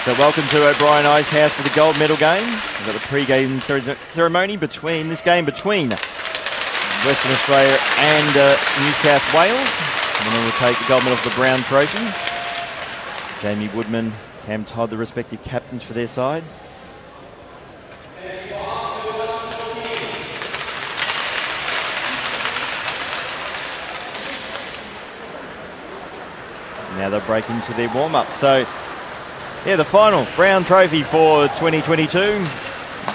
So welcome to O'Brien Icehouse for the gold medal game. We've got the pre-game ceremony between Western Australia and New South Wales. And then we'll take the gold medal for the Brown Trophy. Jamie Woodman, Cam Todd, the respective captains for their sides. Now they'll break into their warm-up. So, yeah, the final Brown Trophy for 2022,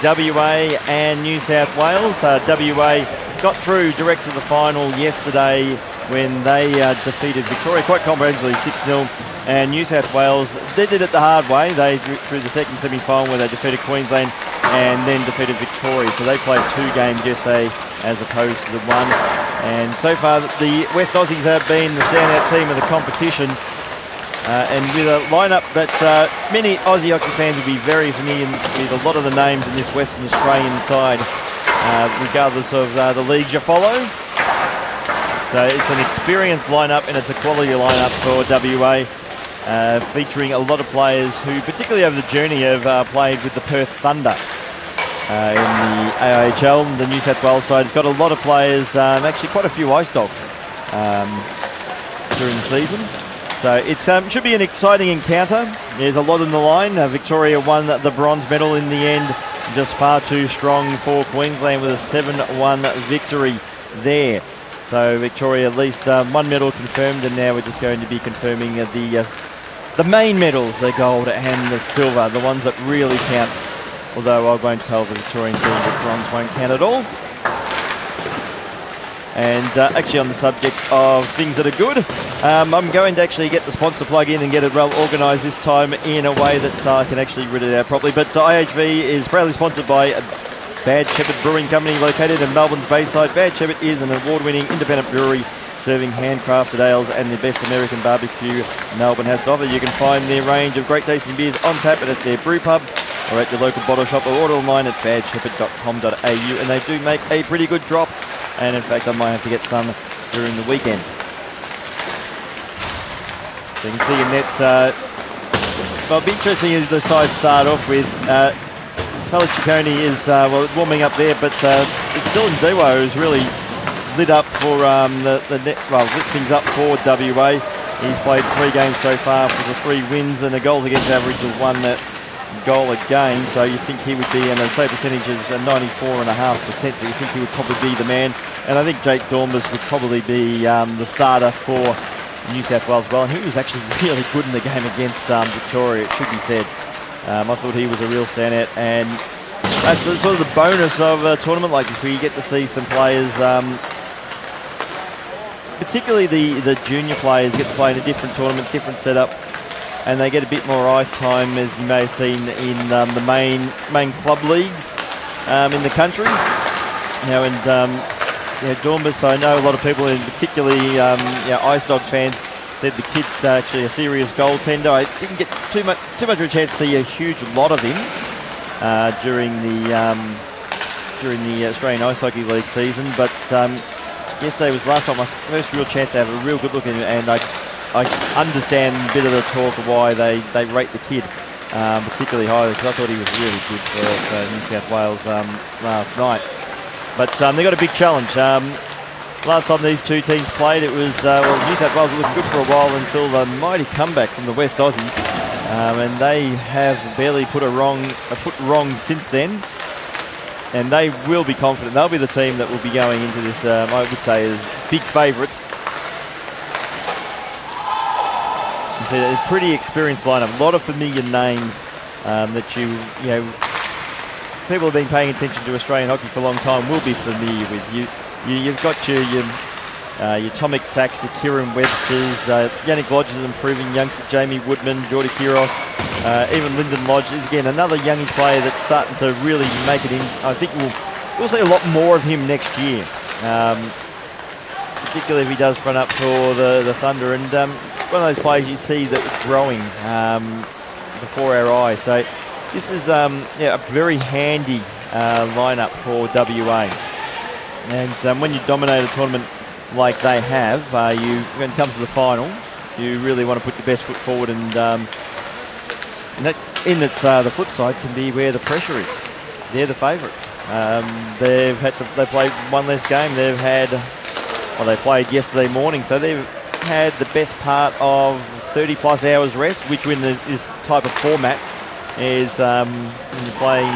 WA and New South Wales. WA got through direct to the final yesterday when they defeated Victoria quite comprehensively, 6-0. And New South Wales, they did it the hard way. They through the second semi-final where they defeated Queensland and then defeated Victoria. So they played 2 games yesterday as opposed to the 1. And so far, the West Aussies have been the standout team of the competition. And with a lineup that many Aussie hockey fans will be very familiar with, a lot of the names in this Western Australian side, regardless of the leagues you follow. So it's an experienced lineup and it's a quality lineup for WA, featuring a lot of players who, particularly over the journey, have played with the Perth Thunder in the AIHL. The New South Wales side has got a lot of players, actually quite a few Ice Dogs during the season. So it should be an exciting encounter. There's a lot on the line. Victoria won the bronze medal in the end, just far too strong for Queensland with a 7-1 victory there. So Victoria at least 1 medal confirmed, and now we're just going to be confirming the main medals, the gold and the silver, the ones that really count. Although I won't tell the Victorian team that bronze won't count at all. And actually on the subject of things that are good, I'm going to actually get the sponsor plug in and get it well organised this time in a way that I can actually read it out properly. But IHV is proudly sponsored by Bad Shepherd Brewing Company, located in Melbourne's Bayside. Bad Shepherd is an award-winning independent brewery serving handcrafted ales and the best American barbecue Melbourne has to offer. You can find their range of great tasting beers on tap at their brew pub or at your local bottle shop, or order online at badshepherd.com.au, and they do make a pretty good drop. And in fact, I might have to get some during the weekend. So you can see in that, well, it'll be interesting as the side start off with. Pelliccioni is warming up there, but it's still in Dewa, who's really lit up for lit things up for WA. He's played 3 games so far for the 3 wins and a goals against average of 1 goal a game. So you think he would be in a save percentage of 94.5%. So you think he would probably be the man. And I think Jake Dormus would probably be the starter for New South Wales as well. And he was actually really good in the game against Victoria, it should be said. I thought he was a real standout. And that's sort of the bonus of a tournament like this, where you get to see some players, particularly the junior players, get to play in a different tournament, different setup. And they get a bit more ice time, as you may have seen in the main club leagues in the country. Dormus, I know a lot of people, and particularly Ice Dogs fans, said the kid's actually a serious goaltender. I didn't get too much of a chance to see a huge lot of him during the Australian Ice Hockey League season, but yesterday was last time my first real chance to have a real good look at him, and I understand a bit of the talk of why they rate the kid particularly highly, because I thought he was really good for New South Wales last night. But they got a big challenge. Last time these 2 teams played, it was New South Wales were looking good for a while until the mighty comeback from the West Aussies, and they have barely put a foot wrong since then. And they will be confident. They'll be the team that will be going into this, I would say, as big favourites. It's a pretty experienced lineup, a lot of familiar names that people have been paying attention to Australian hockey for a long time will be familiar with. You've got your Tomic Sacks, your Kieran Websters, Yannick Lodge is improving, youngster Jamie Woodman, Geordie Kiros, even Lyndon Lodge is again another youngish player that's starting to really make it in. I think we'll see a lot more of him next year, particularly if he does front up for the Thunder. And one of those players you see that growing before our eyes. So this is a very handy lineup for WA. And when you dominate a tournament like they have, when it comes to the final, you really want to put your best foot forward, and that in that the flip side can be where the pressure is. They're the favourites. They played one less game. They played yesterday morning, so they've had the best part of 30 plus hours rest, which in this type of format is when you're playing,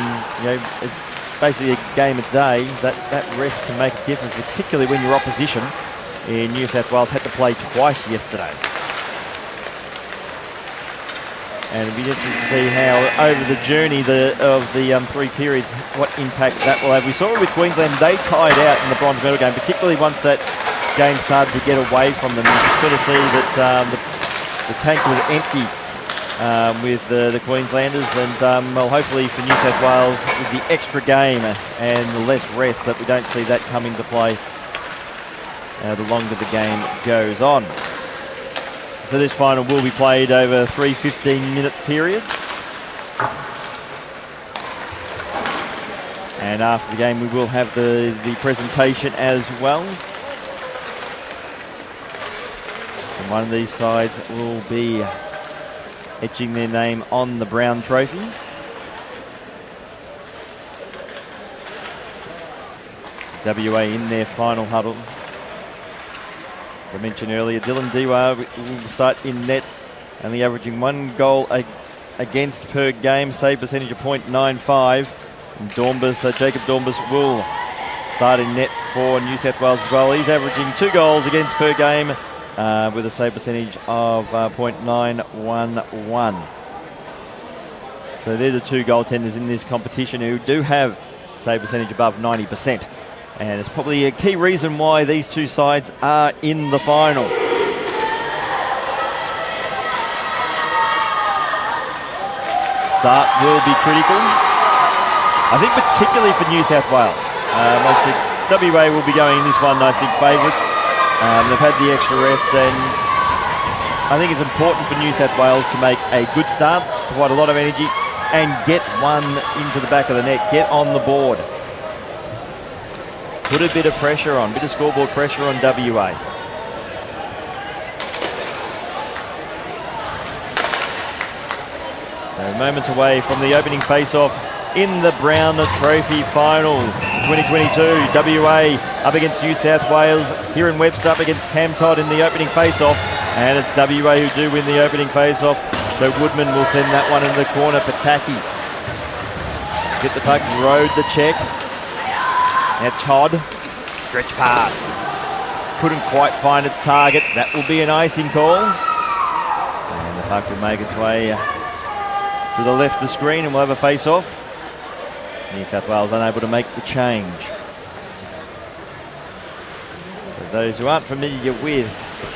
basically a game a day. That rest can make a difference, particularly when your opposition in New South Wales had to play twice yesterday. And it'll be interesting to see how over the journey of the 3 periods, what impact that will have. We saw it with Queensland. They tied out in the bronze medal game, particularly once that game started to get away from them. You could sort of see that the tank was empty with the Queenslanders. And, hopefully for New South Wales, with the extra game and the less rest, that we don't see that come into play the longer the game goes on. So this final will be played over 3 15-minute periods. And after the game we will have the presentation as well. And one of these sides will be etching their name on the Brown Trophy. WA in their final huddle. As I mentioned earlier, Dylan Dewar will start in net, only averaging 1 goal against per game, save percentage of .95. And Jacob Dornbus will start in net for New South Wales as well. He's averaging 2 goals against per game with a save percentage of .911. So they're the 2 goaltenders in this competition who do have save percentage above 90%. And it's probably a key reason why these 2 sides are in the final. Start will be critical, I think, particularly for New South Wales. Like I said, WA will be going in this one, I think, favourites. They've had the extra rest, and I think it's important for New South Wales to make a good start, provide a lot of energy, and get one into the back of the net, get on the board. Put a bit of pressure on, bit of scoreboard pressure on WA. So moments away from the opening face-off in the Brown Trophy final 2022. WA up against New South Wales. Kieran Webster up against Cam Todd in the opening face-off. And it's WA who do win the opening face-off. So Woodman will send that one in the corner. Pataki get the puck, rode the check. Now Todd, stretch pass. Couldn't quite find its target. That will be an icing call. And the puck will make its way to the left of the screen and we'll have a face-off. New South Wales unable to make the change. So those who aren't familiar with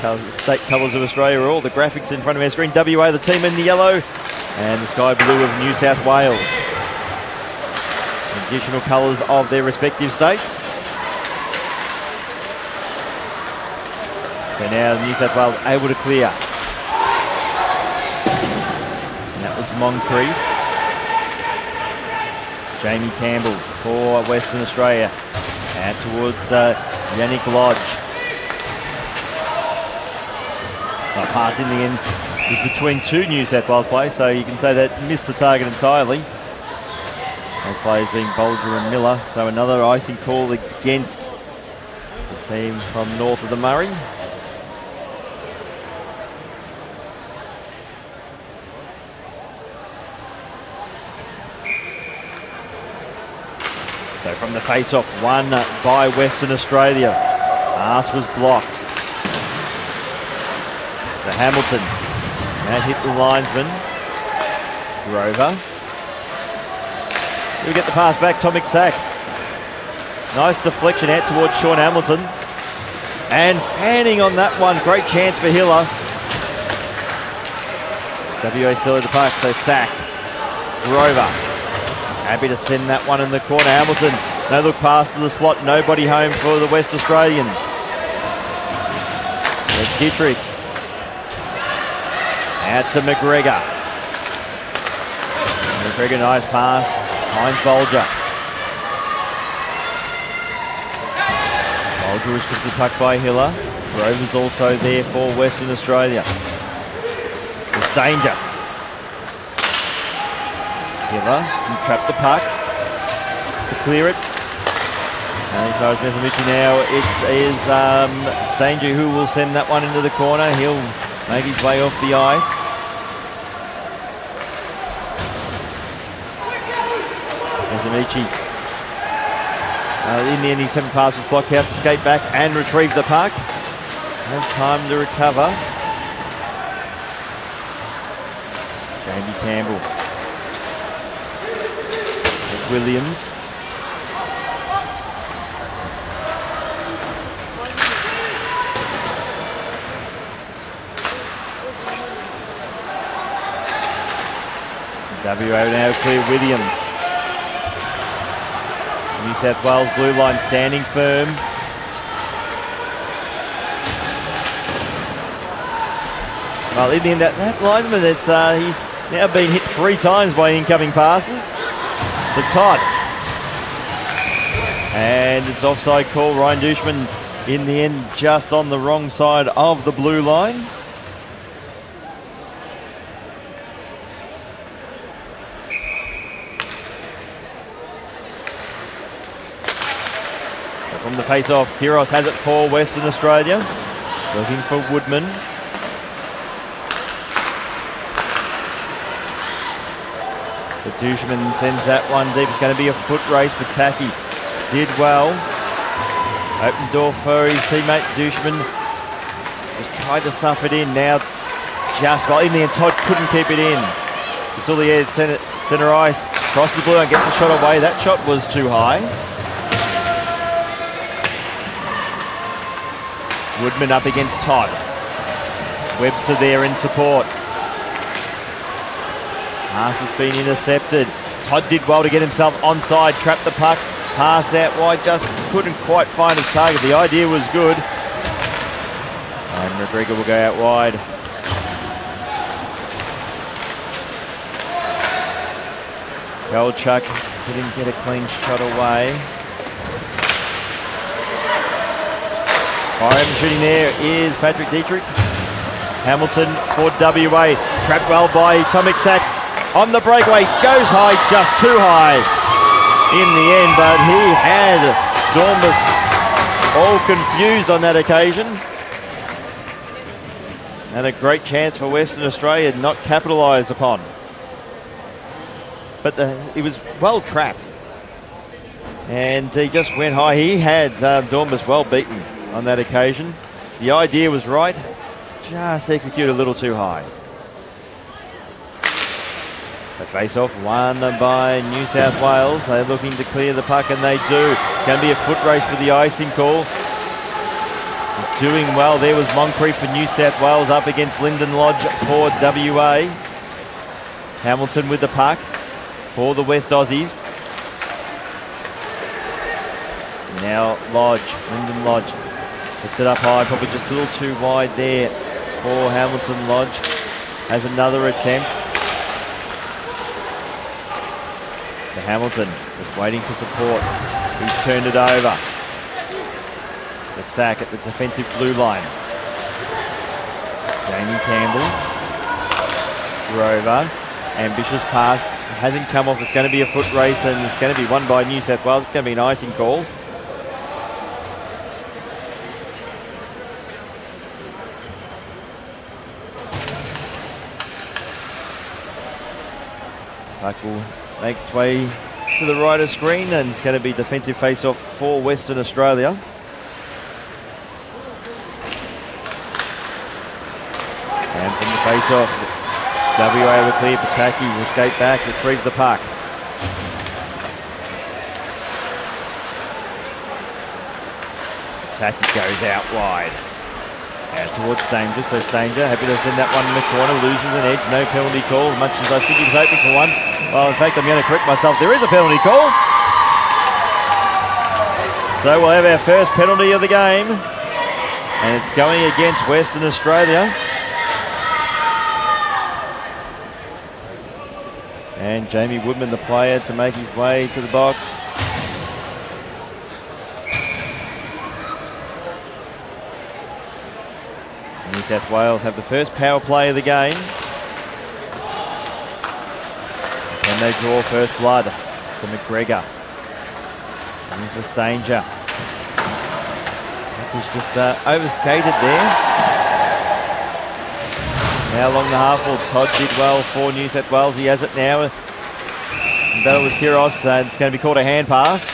the state colours of Australia are all the graphics in front of our screen. WA, the team in the yellow, and the sky blue of New South Wales. Additional colours of their respective states. So now New South Wales able to clear. And that was Moncrief. Jamie Campbell for Western Australia. Out towards Yannick Lodge. Pass in the end was between 2 New South Wales players, so you can say that missed the target entirely. Those players being Bolger and Miller. So another icing call against the team from north of the Murray. So from the face-off, won by Western Australia. Pass was blocked. So Hamilton, that hit the linesman. Grover. We get the pass back, Tomic Sack. Nice deflection out towards Sean Hamilton. And fanning on that one, great chance for Hiller. WA still at the puck, so Sack. Grover. Happy to send that one in the corner. Hamilton, no look pass to the slot, nobody home for the West Australians. Dietrich. Out to McGregor. McGregor, nice pass. Finds Bolger. Bolger restricted puck by Hiller. Grover's also there for Western Australia. It's danger. Killer can trap the puck to clear it. And as far as Mesomichi now, it is Stanger who will send that one into the corner. He'll make his way off the ice. Mesomichi. In the end, his 7 pass was blocked. House escaped back and retrieved the puck. Has time to recover. Jamie Campbell. Williams. WA now clear Williams. New South Wales blue line standing firm. Well, in the end, that lineman, he's now been hit 3 times by incoming passes. So Todd. And it's offside call. Ryan Dushman in the end just on the wrong side of the blue line. From the face-off, Kiros has it for Western Australia. Looking for Woodman. The Dushman sends that one deep. It's going to be a foot race. Pataki did well. Open door for his teammate Dushman. Just tried to stuff it in. Now just well in the end, Todd couldn't keep it in. He saw the air centre ice. Crosses the blue and gets the shot away. That shot was too high. Woodman up against Todd. Webster there in support. Pass has been intercepted. Todd did well to get himself onside, trapped the puck, pass out wide, just couldn't quite find his target. The idea was good. And McGregor will go out wide. Goldchuck couldn't get a clean shot away. Firing and shooting there is Patrick Dietrich. Hamilton for WA. Trapped well by Tomic Sack. On the breakaway. Goes high, just too high in the end. But he had Dormus all confused on that occasion. And a great chance for Western Australia not capitalised upon. But it was well trapped. And he just went high. He had Dormus well beaten on that occasion. The idea was right, just executed a little too high. The face-off won by New South Wales. They're looking to clear the puck, and they do. It's going to be a foot race for the icing call. Doing well there was Moncrief for New South Wales up against Lyndon Lodge for WA. Hamilton with the puck for the West Aussies. Now Lodge, Lyndon Lodge. Picked it up high, probably just a little too wide there for Hamilton. Lodge has another attempt. So Hamilton just waiting for support. He's turned it over. The sack at the defensive blue line. Jamie Campbell. Grover. Ambitious pass. Hasn't come off. It's going to be a foot race and it's going to be won by New South Wales. It's going to be an icing call. Puck will make its way to the right of screen and it's going to be defensive face-off for Western Australia. And from the face-off, WA will clear. Pataki will skate back, retrieve the puck. Pataki goes out wide. Out towards Stanger, so Stanger happy to send that one in the corner, loses an edge, no penalty call, as much as I think he was hoping for one. Well, in fact, I'm going to correct myself, there is a penalty call. So we'll have our first penalty of the game, and it's going against Western Australia. And Jamie Woodman, the player, to make his way to the box. New South Wales have the first power play of the game. And they draw first blood to McGregor. Looking for Stanger. That was just overskated there. Now along the half wall, Todd did well for New South Wales. He has it now. In battle with Kiros, and it's going to be called a hand pass.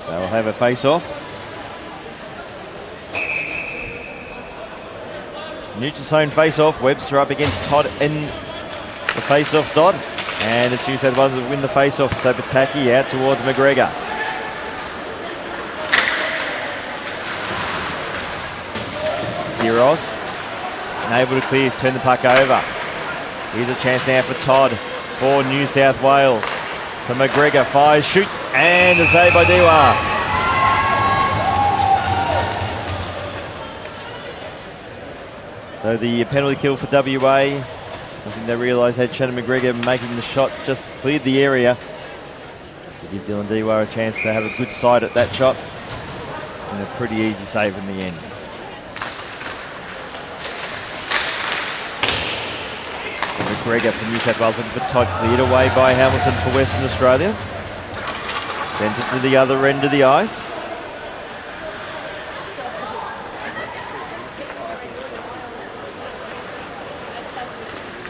So we'll have a face-off. Neutral zone face-off. Webster up against Todd in the face-off dot. And it's New South Wales that win the face-off. So Pataki out towards McGregor. Kiros is able to clear, turn the puck over. Here's a chance now for Todd for New South Wales. So McGregor fires, shoots, and a save by Dewar. So the penalty kill for WA. I think they realised that Shannon McGregor making the shot just cleared the area to give Dylan Dewar a chance to have a good sight at that shot. And a pretty easy save in the end. McGregor for New South Wales looking for Todd, cleared away by Hamilton for Western Australia. Sends it to the other end of the ice.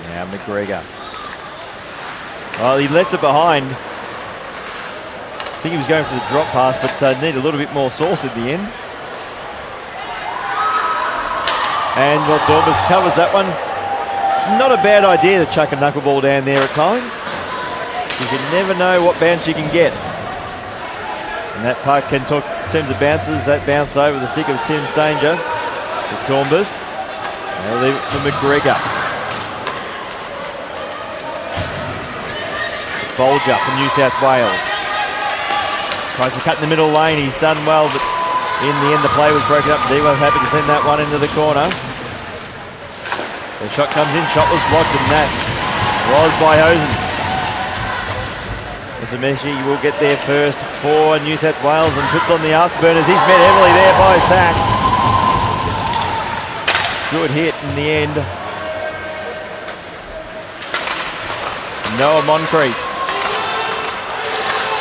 Now McGregor. Well, he left it behind. I think he was going for the drop pass, but needed a little bit more sauce at the end. And well, Dormus covers that one. Not a bad idea to chuck a knuckleball down there at times, because you never know what bounce you can get. And that puck can talk in terms of bounces. That bounced over the stick of Tim Stanger to Dormus. They'll leave it for McGregor. Bolger for New South Wales. Tries to cut in the middle lane. He's done well, but in the end the play was broken up. Dewar was happy to send that one into the corner. The shot comes in, shot was blocked, and that was by Hosen. Meshi will get there first for New South Wales and puts on the afterburners. He's met heavily there by Sack. Good hit in the end. Noah Moncrief.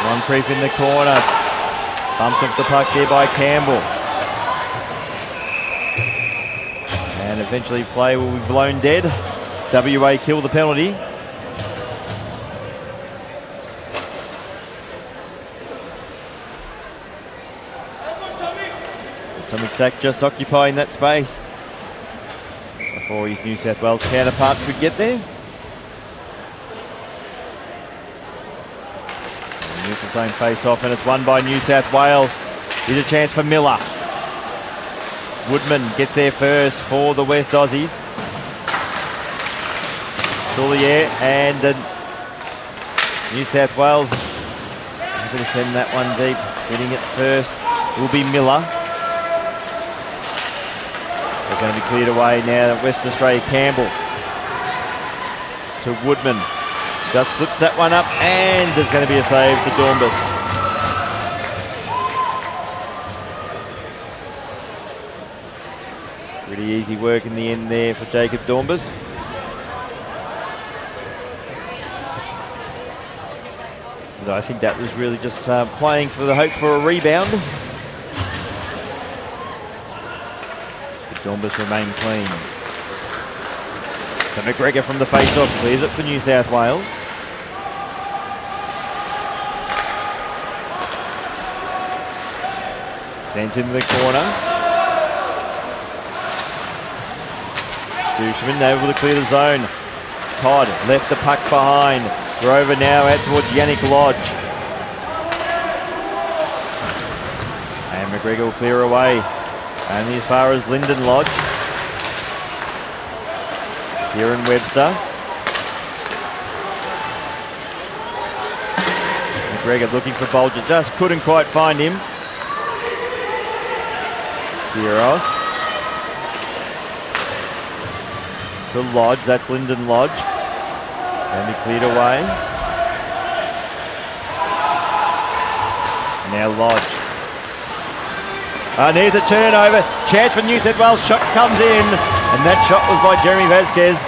Moncrief in the corner. Bumped off the puck there by Campbell. And eventually play will be blown dead. WA kill the penalty. Tommy Sack just occupying that space before his New South Wales counterpart could get there. Neutral zone face off, and it's won by New South Wales. Here's a chance for Miller. Woodman gets there first for the West Aussies. Soulier and New South Wales able to send that one deep. Getting it first will be Miller. It's going to be cleared away now. Western Australia, Campbell to Woodman. Just flips that one up, and there's going to be a save to Dornbus. Pretty easy work in the end there for Jacob Dornbus. But I think that was really just playing for the hope for a rebound. But Dornbus remain clean. So McGregor from the face-off clears it for New South Wales. Sent in the corner. Dushman able to clear the zone. Todd left the puck behind. Grover now out towards Yannick Lodge. And McGregor will clear away. Only as far as Lyndon Lodge. Kieran Webster. McGregor looking for Bolger. Just couldn't quite find him. Kiros. To Lodge. That's Lyndon Lodge. Can be cleared away. Now Lodge. And here's a turnover. Chance for New South Wales. Shot comes in. And that shot was by Jeremy Vasquez,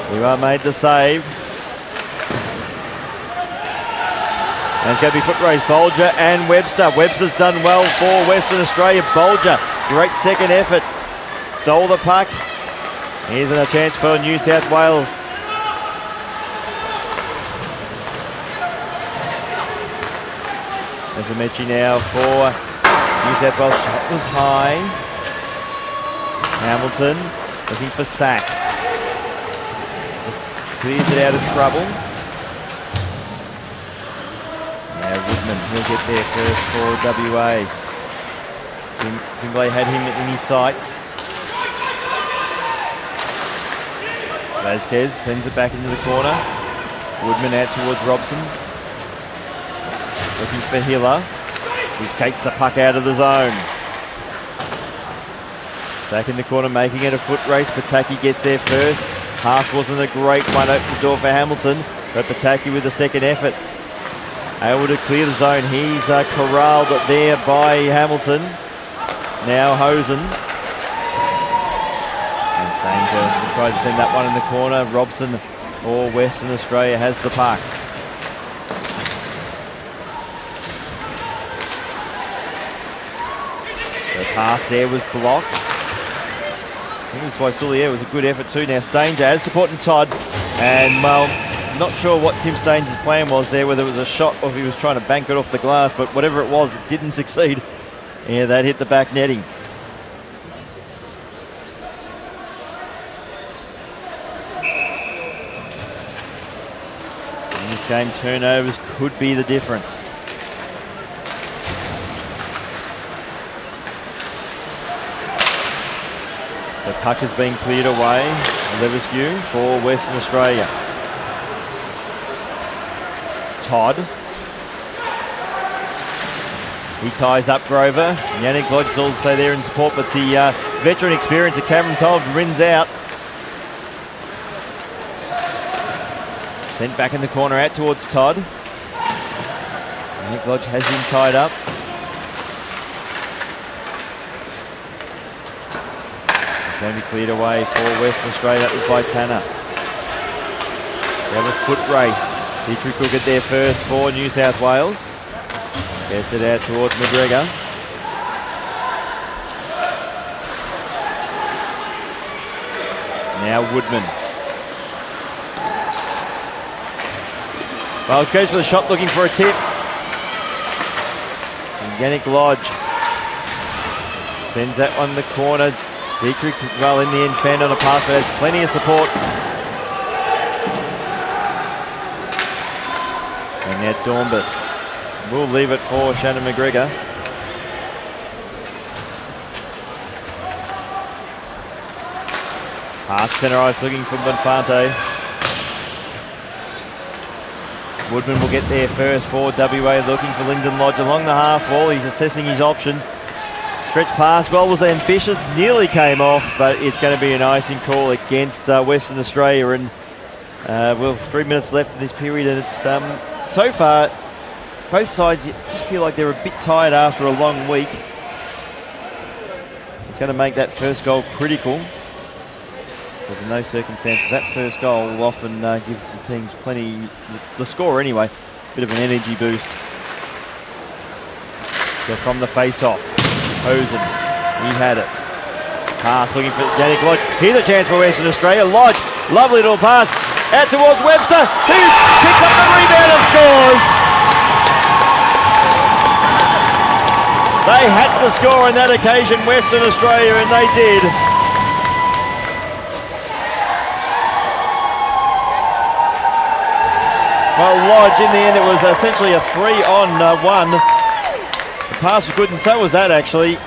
who made the save. And it's going to be foot race, Bolger and Webster. Webster's done well for Western Australia. Bolger, great second effort. Stole the puck. Here's a chance for New South Wales. There's a Mechi now for New South Wales. Shot was high. Hamilton looking for sack. Just clears it out of trouble. Now Woodman, he'll get there first for WA. Kimbley had him in his sights. Vasquez sends it back into the corner. Woodman out towards Robson. Looking for Hiller, who skates the puck out of the zone. Sack in the corner, making it a foot race. Pataki gets there first. Pass wasn't a great one, opened the door for Hamilton, but Pataki with the second effort. Able to clear the zone. He's corralled there by Hamilton. Now Hosen. And Sanger will try to send that one in the corner. Robson for Western Australia has the puck. The pass there was blocked. I think that's why Sullier was a good effort too. Now Stanger has supporting Todd. And well, not sure what Tim Stanger's plan was there, whether it was a shot or if he was trying to bank it off the glass, but whatever it was, it didn't succeed. Yeah, that hit the back netting. In this game, turnovers could be the difference. The puck has been cleared away. Leviscue for Western Australia. Todd. He ties up Grover. Yannick Lodge is also there in support, but the veteran experience of Cameron Todd rins out. Sent back in the corner out towards Todd. Yannick Lodge has him tied up. It's going to be cleared away for Western Australia. That was by Tanner. We have a foot race. Dietrich will get there first for New South Wales. Gets it out towards McGregor. Now Woodman. Well, goes for the shot, looking for a tip. And Yannick Lodge sends that one in the corner. Dietrich, well, in the end, found on a pass, but has plenty of support. And now Dornbus will leave it for Shannon McGregor. Pass centre ice, looking for Bonfante. Woodman will get there first for WA, looking for Lyndon Lodge along the half wall. He's assessing his options. Stretch pass, well, was ambitious, nearly came off, but it's going to be an icing call against Western Australia. And well, 3 minutes left in this period, and it's so far, both sides just feel like they're a bit tired after a long week. It's going to make that first goal critical, because in those circumstances, that first goal will often give the teams plenty, the score anyway, a bit of an energy boost. So from the face-off, Hosen, he had it. Pass looking for Yannick Lodge. Here's a chance for Western Australia. Lodge, lovely little pass out towards Webster, who picks up the rebound and scores. They had to score on that occasion, Western Australia, and they did. Well, Lodge, in the end, it was essentially a 3-on-1. The pass was good, and so was that, actually.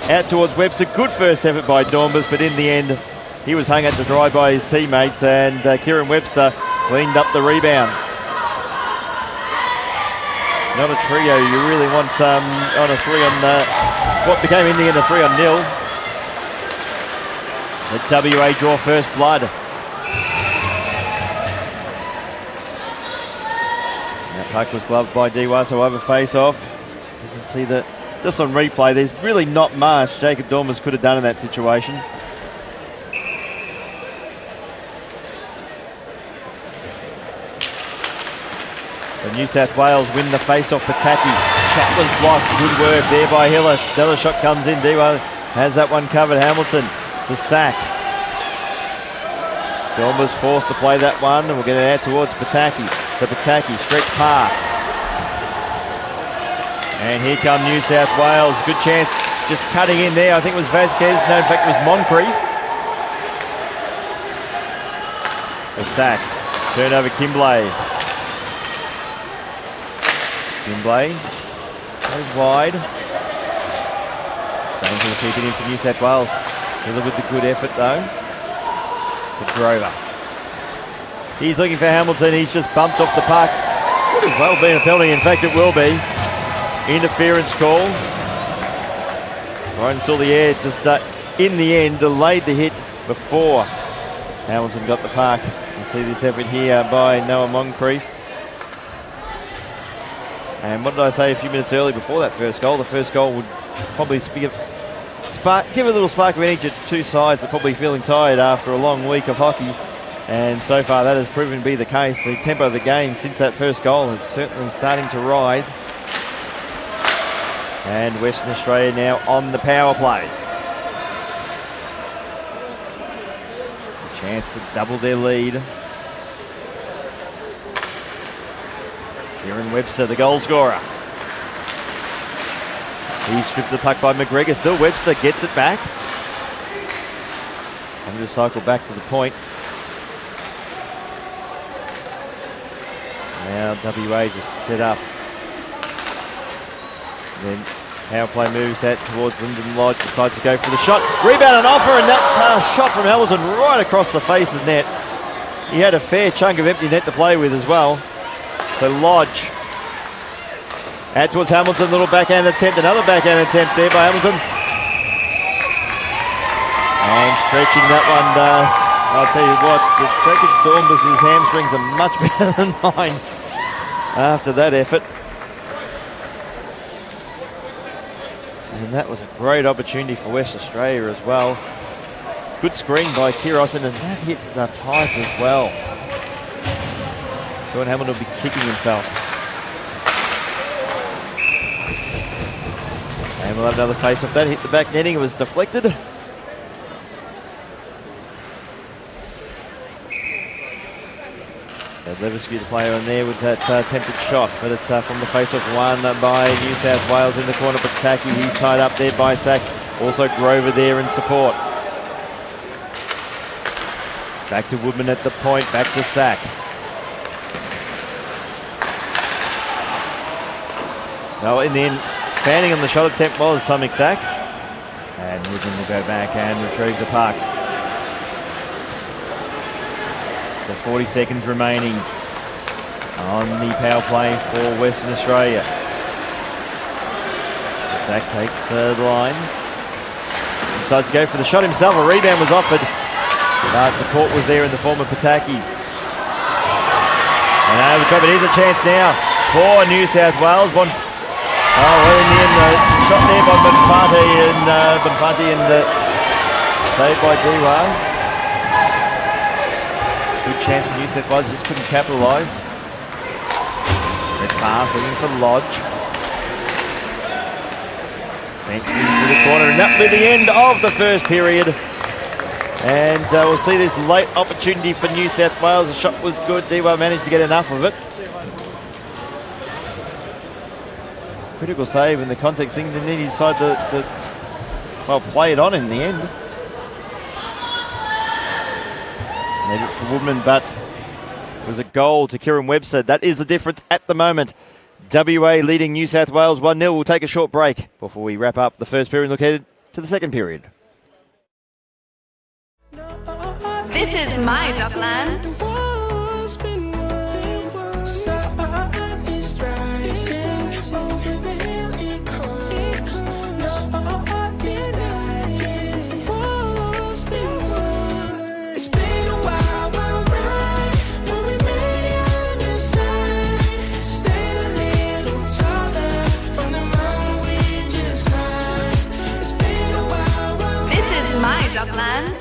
Out towards Webster. Good first effort by Dornbus, but in the end, he was hung out to dry by his teammates, and Kieran Webster cleaned up the rebound. Not a trio you really want on a 3 on what became in the end a 3-0. The WA draw first blood. That puck was gloved by Diwasa over face-off. You can see that just on replay, there's really not much Jacob Dornbus could have done in that situation. So New South Wales win the face-off. Pataki. Shot was blocked. Good work there by Hiller. Another shot comes in. Dewa has that one covered. Hamilton to sack. Dormer's forced to play that one, and we'll get it out towards Pataki. So Pataki, stretch pass. And here come New South Wales. Good chance. Just cutting in there. I think it was Vasquez. No, in fact, it was Moncrief. So sack. Turnover, Kimblay. Kimblay goes wide. Staines will keep it in for New South Wales. Miller with the good effort though. To Grover. He's looking for Hamilton. He's just bumped off the puck. Could have well been a penalty. In fact, it will be. Interference call. Right until the air just in the end delayed the hit before Hamilton got the puck. You see this effort here by Noah Moncrief. And what did I say a few minutes earlier before that first goal? The first goal would probably give a little spark of energy to two sides that are probably feeling tired after a long week of hockey. And so far that has proven to be the case. The tempo of the game since that first goal is certainly starting to rise. And Western Australia now on the power play. A chance to double their lead. Kieran Webster, the goal scorer. He's stripped the puck by McGregor. Still Webster gets it back. And just cycle back to the point. Now WA just set up. And then power play moves out towards Lyndon Lodge. Decides to go for the shot. Rebound and offer, and that shot from Hamilton right across the face of the net. He had a fair chunk of empty net to play with as well. So Lodge out towards Hamilton, little backhand attempt, another backhand attempt there by Hamilton. And stretching that one, I'll tell you what, Jacob Dormbus's hamstrings are much better than mine after that effort. And that was a great opportunity for West Australia as well. Good screen by Kirosin, and that hit the pipe as well. Sean Hamilton will be kicking himself. And we'll have another face off that. Hit the back netting. It was deflected. So Levesque to play on there with that attempted shot. But it's from the face-off one by New South Wales in the corner. Pataki, he's tied up there by Sack. Also Grover there in support. Back to Woodman at the point. Back to Sack. No, in the end, fanning on the shot attempt was Tomic Sack. And Woodman will go back and retrieve the puck. So 40 seconds remaining on the power play for Western Australia. Sack takes the line. Decides to go for the shot himself. A rebound was offered. But support was there in the form of Pataki. And overtime, but here's a chance now for New South Wales. Well, in the end, shot there by Bonfanti and saved by Dewa. Good chance for New South Wales, just couldn't capitalise. Red pass looking for Lodge. Sent into the corner, and that will be the end of the first period. And we'll see this late opportunity for New South Wales. The shot was good. Dewa managed to get enough of it. Critical save in the context thing, and then he decided to play it on in the end. Made it for Woodman, but it was a goal to Kieran Webster. That is the difference at the moment. WA leading New South Wales 1-0. We'll take a short break before we wrap up the first period and look ahead to the second period. This is my Dockland. Dockland.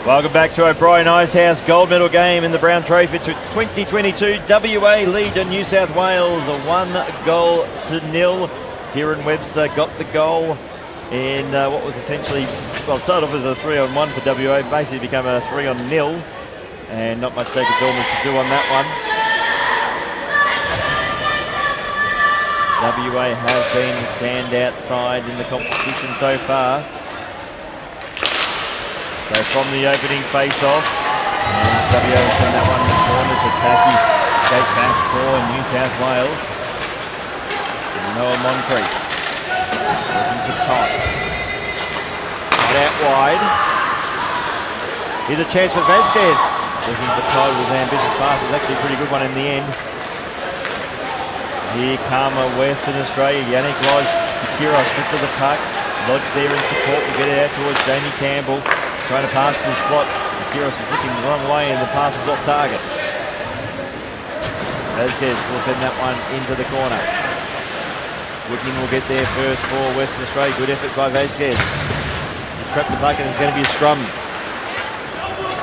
Welcome back to O'Brien Icehouse gold medal game in the Brown Trophy 2022. WA lead in New South Wales, a 1-0. Kieran Webster got the goal in what was essentially, well, started off as a 3-on-1 for WA, basically became a 3-0, and not much Jacob Dormus could do on that one. WA have been the standout side in the competition so far. So from the opening face-off, and WA will send that one in the corner. Pataki escape back for New South Wales. And Noah Moncrief looking for Todd. Todd out wide. Here's a chance for Vasquez. Looking for Todd with an ambitious pass. It was actually a pretty good one in the end. Here come Western Australia. Yannick Lodge, Kiros stripped to the puck. Lodge there in support. We'll get it out towards Jamie Campbell. Trying to pass the slot. Kiros was looking the wrong way and the pass was off target. Vasquez will send that one into the corner. Woodman will get there first for Western Australia. Good effort by Vasquez. He's trapped the puck and it's going to be a scrum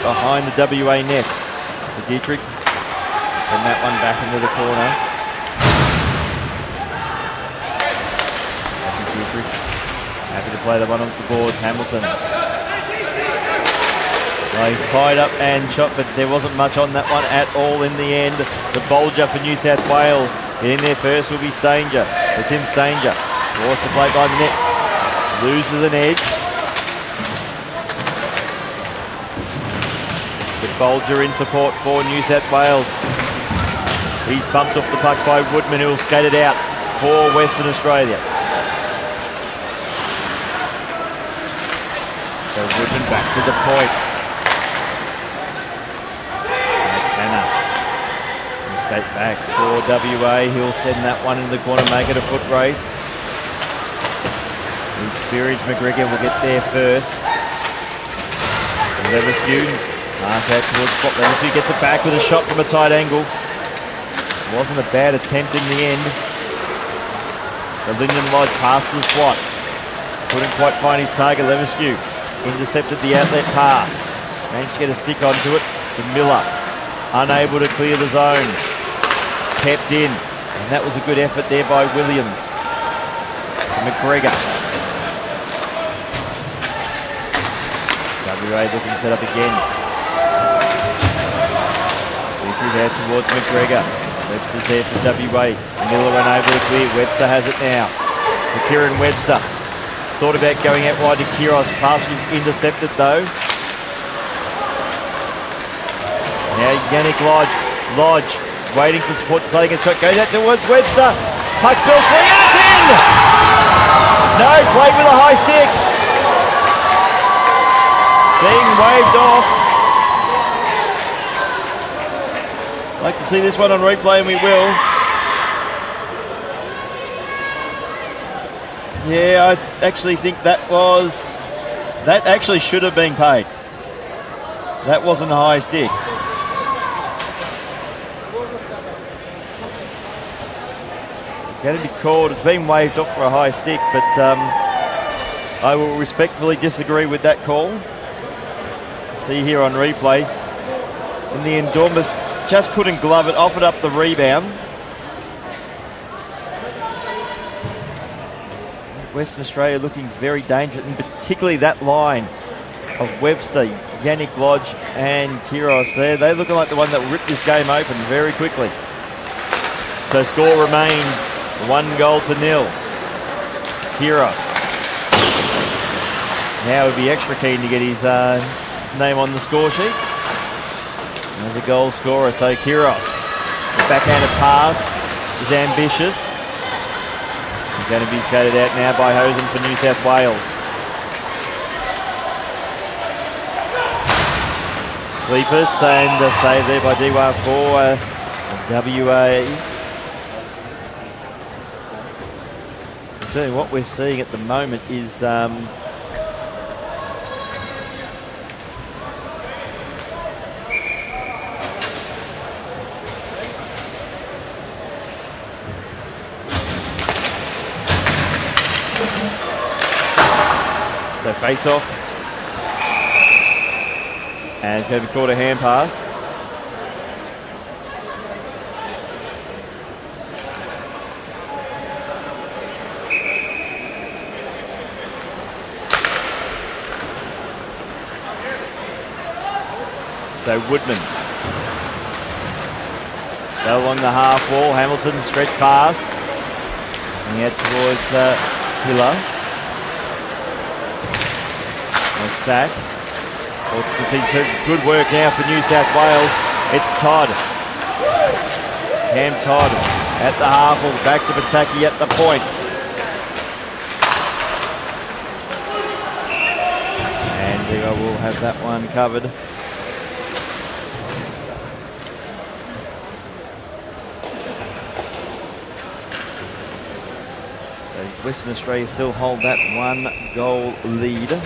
behind the WA net. The Dietrich will send that one back into the corner. Dietrich happy to play the one off the board. Hamilton. They fired up and shot, but there wasn't much on that one at all in the end. The Bolger for New South Wales. Getting there first will be Stanger. So Tim Stanger forced to play by the net. Loses an edge. The Bolger in support for New South Wales. He's bumped off the puck by Woodman, who will skate it out for Western Australia. So Woodman back to the point. Skate back for WA. He'll send that one into the corner, make it a foot race. The experienced McGregor will get there first. Leverskew, pass out towards Slot. Leverskew gets it back with a shot from a tight angle. Wasn't a bad attempt in the end. So Lyndon Lodge passed the slot. Couldn't quite find his target. Leverskew intercepted the outlet pass. Managed to get a stick onto it to Miller. Unable to clear the zone. Kept in, and that was a good effort there by Williams. McGregor. WA looking to set up again. Dietrich out towards McGregor. Webster's there for WA. Miller unable to clear. Webster has it now. For Kieran Webster. Thought about going out wide to Kiros. Pass was intercepted though. Now Yannick Lodge. Lodge waiting for support. Deciding a shot. Goes out towards Webster. Puck's still free and it's in! No, played with a high stick. Being waved off. Like to see this one on replay, and we will. Yeah, I actually think that actually should have been paid. That wasn't a high stick. It's going to be called. It's been waved off for a high stick, but I will respectfully disagree with that call. See here on replay. In the end, Dormus just couldn't glove it, offered up the rebound. Western Australia looking very dangerous, and particularly that line of Webster, Yannick Lodge and Kiros there. They're looking like the one that will rip this game open very quickly. So score remains 1-0. Kiros now would be extra keen to get his name on the score sheet as a goal scorer. So Kiros, the backhanded pass is ambitious. He's going to be skated out now by Hosen for New South Wales. Cleepus and a save there by Dewar for WA. So what we're seeing at the moment is so face off. And it's going to be called a hand pass. So Woodman. Go along the half wall. Hamilton stretch pass. And out towards Hiller. A sack. Also, you can see some good work now for New South Wales. It's Todd. Cam Todd at the half wall. Back to Pataki at the point. And Diva will have that one covered. Western Australia still hold that 1 goal lead. And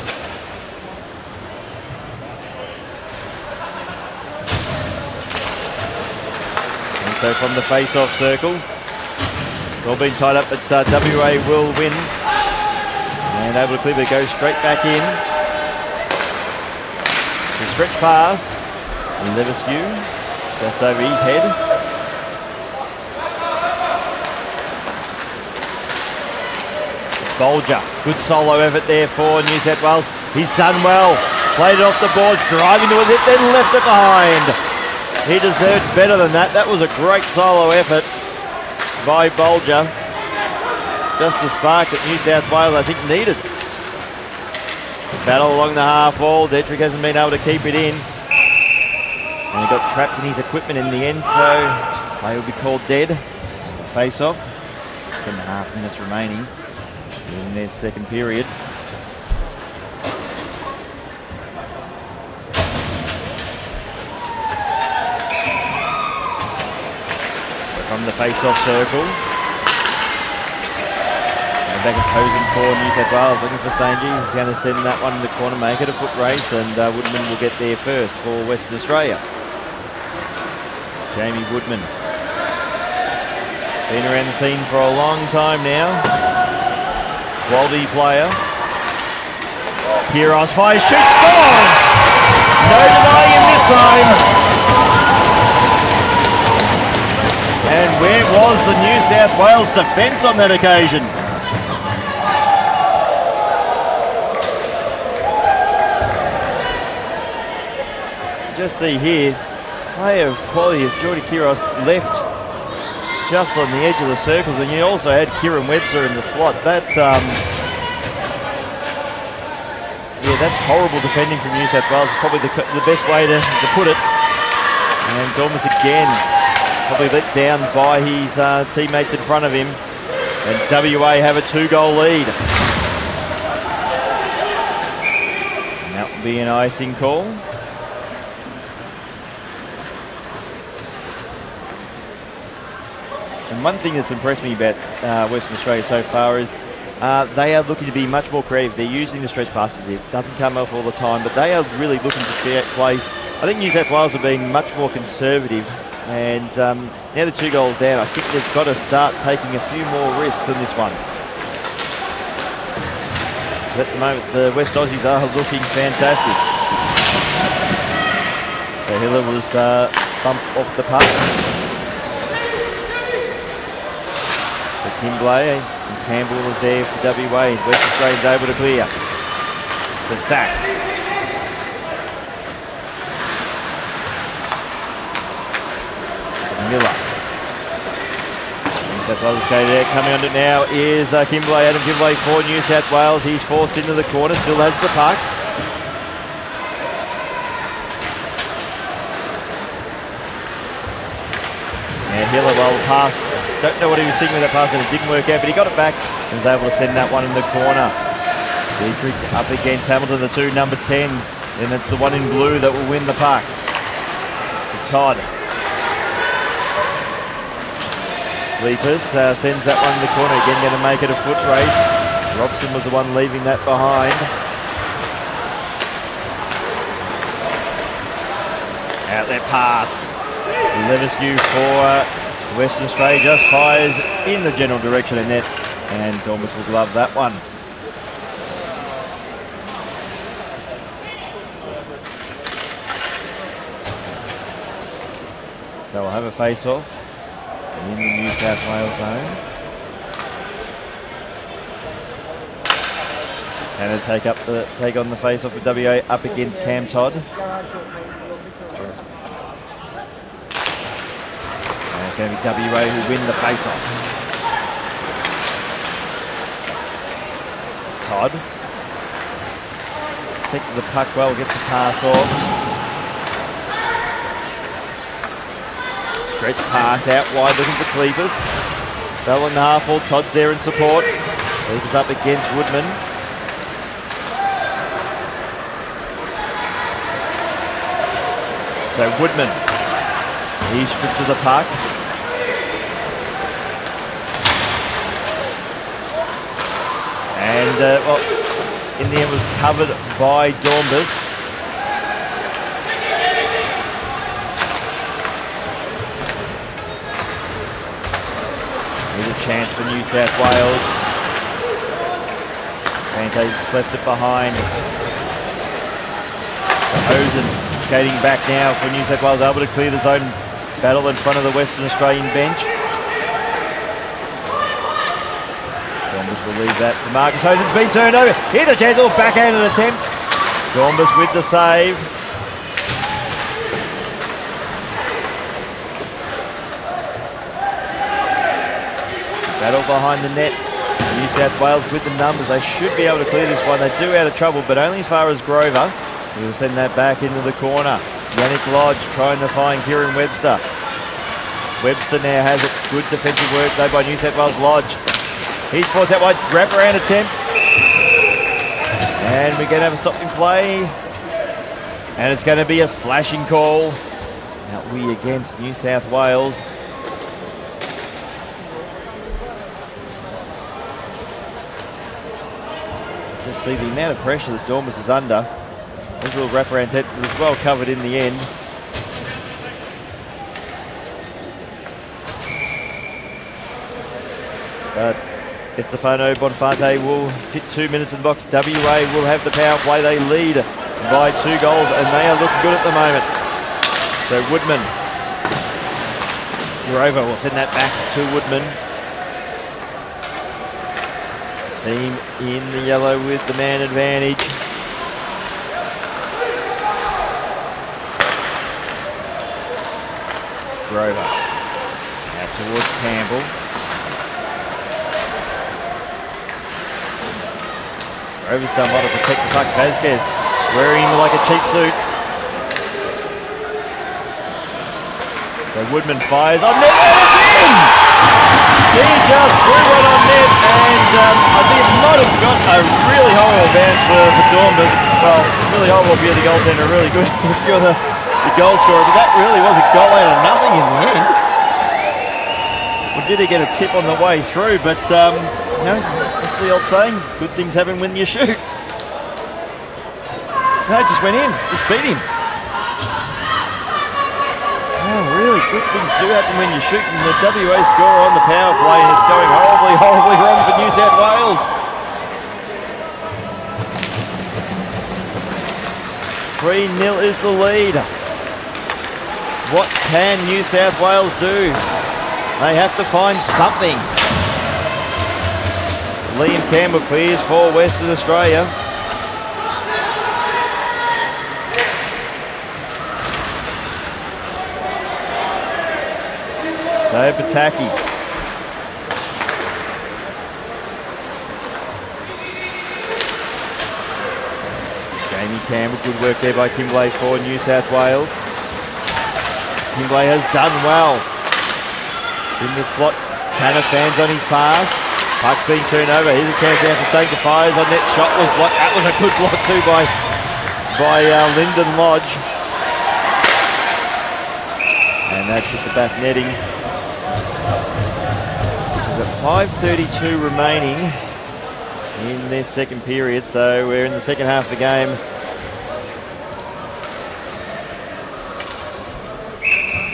so from the face-off circle, it's all been tied up, but WA will win. And able to clear, but go straight back in. So stretch pass. Levesque just over his head. Bolger, good solo effort there for New South Wales. He's done well. Played it off the boards, driving to it, then left it behind. He deserves better than that. That was a great solo effort by Bolger. Just the spark that New South Wales, I think, needed. Battle along the half wall. Detrick hasn't been able to keep it in. And he got trapped in his equipment in the end, so play will be called dead. Face off. 10.5 minutes remaining in their second period. From the face-off circle. And back is Hosen for New South Wales, looking for Stangy. He's going to send that one in the corner, make it a foot race, and Woodman will get there first for Western Australia. Jamie Woodman. Been around the scene for a long time now. Quality player. Kiros fires, shoots, scores! No denying him this time. And where was the New South Wales defence on that occasion? Just see here, player of quality of Geordie Kiros left just on the edge of the circles, and you also had Kieran Webster in the slot. That's that's horrible defending from New South Wales. It's probably the best way to put it. And Dormus again, probably let down by his teammates in front of him. And WA have a 2-goal lead. And that will be an icing call. And one thing that's impressed me about Western Australia so far is they are looking to be much more creative. They're using the stretch passes. It doesn't come off all the time, but they are really looking to create plays. I think New South Wales are being much more conservative, and now they're 2 goals down. I think they've got to start taking a few more risks in this one. But at the moment, the West Aussies are looking fantastic. So Hiller was bumped off the puck. Kimblay and Campbell was there for WA. West Australians able to clear. It's a sack. So Miller. New South Wales skater there. Coming on it now is Kimblay. Adam Kimblay for New South Wales. He's forced into the corner. Still has the puck. Yeah, Hiller will pass. Don't know what he was thinking with that pass, and it didn't work out, but he got it back and was able to send that one in the corner. Dietrich up against Hamilton, the 2 number 10s, and it's the one in blue that will win the puck. To Todd. Leapers sends that one in the corner, again going to make it a foot race. Robson was the one leaving that behind. Outlet pass. Levesque for Western Australia just fires in the general direction of net, and Dormus will glove that one. So we'll have a face-off in the New South Wales zone. Tanner take on the face-off with WA up against Cam Todd. And it's going to be WA who win the face-off. Todd. Protected the puck well, gets the pass off. Stretch pass out wide, looking for Cleepers. Bell in the half full, Todd's there in support. Cleepers up against Woodman. So Woodman, he's stripped to the puck. And in the end was covered by Dornbus. Here's a chance for New South Wales. Fante just left it behind. Hosen skating back now for New South Wales, able to clear the zone battle in front of the Western Australian bench. Dornbus will leave that for Marcus Hosen's been turned over. Here's a chance, little backhanded attempt. Dornbus with the save. Battle behind the net. New South Wales with the numbers. They should be able to clear this one. They do out of trouble, but only as far as Grover. He'll send that back into the corner. Yannick Lodge trying to find Kieran Webster. Webster now has it. Good defensive work though by New South Wales. Lodge. He's forced out wide. Wraparound attempt. And we're going to have a stop in play. And it's going to be a slashing call. Now we against New South Wales. Just see the amount of pressure that Dornbus is under. This little wraparound attempt was well covered in the end. But Estefano Bonfante will sit 2 minutes in the box. WA will have the power play. They lead by 2 goals and they are looking good at the moment. So Woodman. Grover will send that back to Woodman. Team in the yellow with the man advantage. Grover. Out towards Campbell. Grover's done well to protect the puck. Vasquez wearing him like a cheap suit. So Woodman fires on net and it's in! He just threw one on net and I think it might have got a really horrible bounce for Dornbus. Well, really horrible if you're the goaltender, really good if you're the goal scorer, but that really was a goal out of nothing in the end. Well, did he get a tip on the way through, but you know, what's the old saying? Good things happen when you shoot. No, it just went in, just beat him. Oh, really, good things do happen when you shoot, and the WA scorer on the power play, and it's going horribly, horribly wrong for New South Wales. 3-0 is the lead. What can New South Wales do? They have to find something. Liam Campbell clears for Western Australia. So Pataki. Jamie Campbell, good work there by Kimblay for New South Wales. Kimblay has done well. In the slot, Tanner fans on his pass. Puck's being turned over. Here's a chance now for Stake to fires on net. Shot was blocked. That was a good block too by Lyndon Lodge. And that's at the back netting. So we've got 5:32 remaining in this second period. So we're in the second half of the game.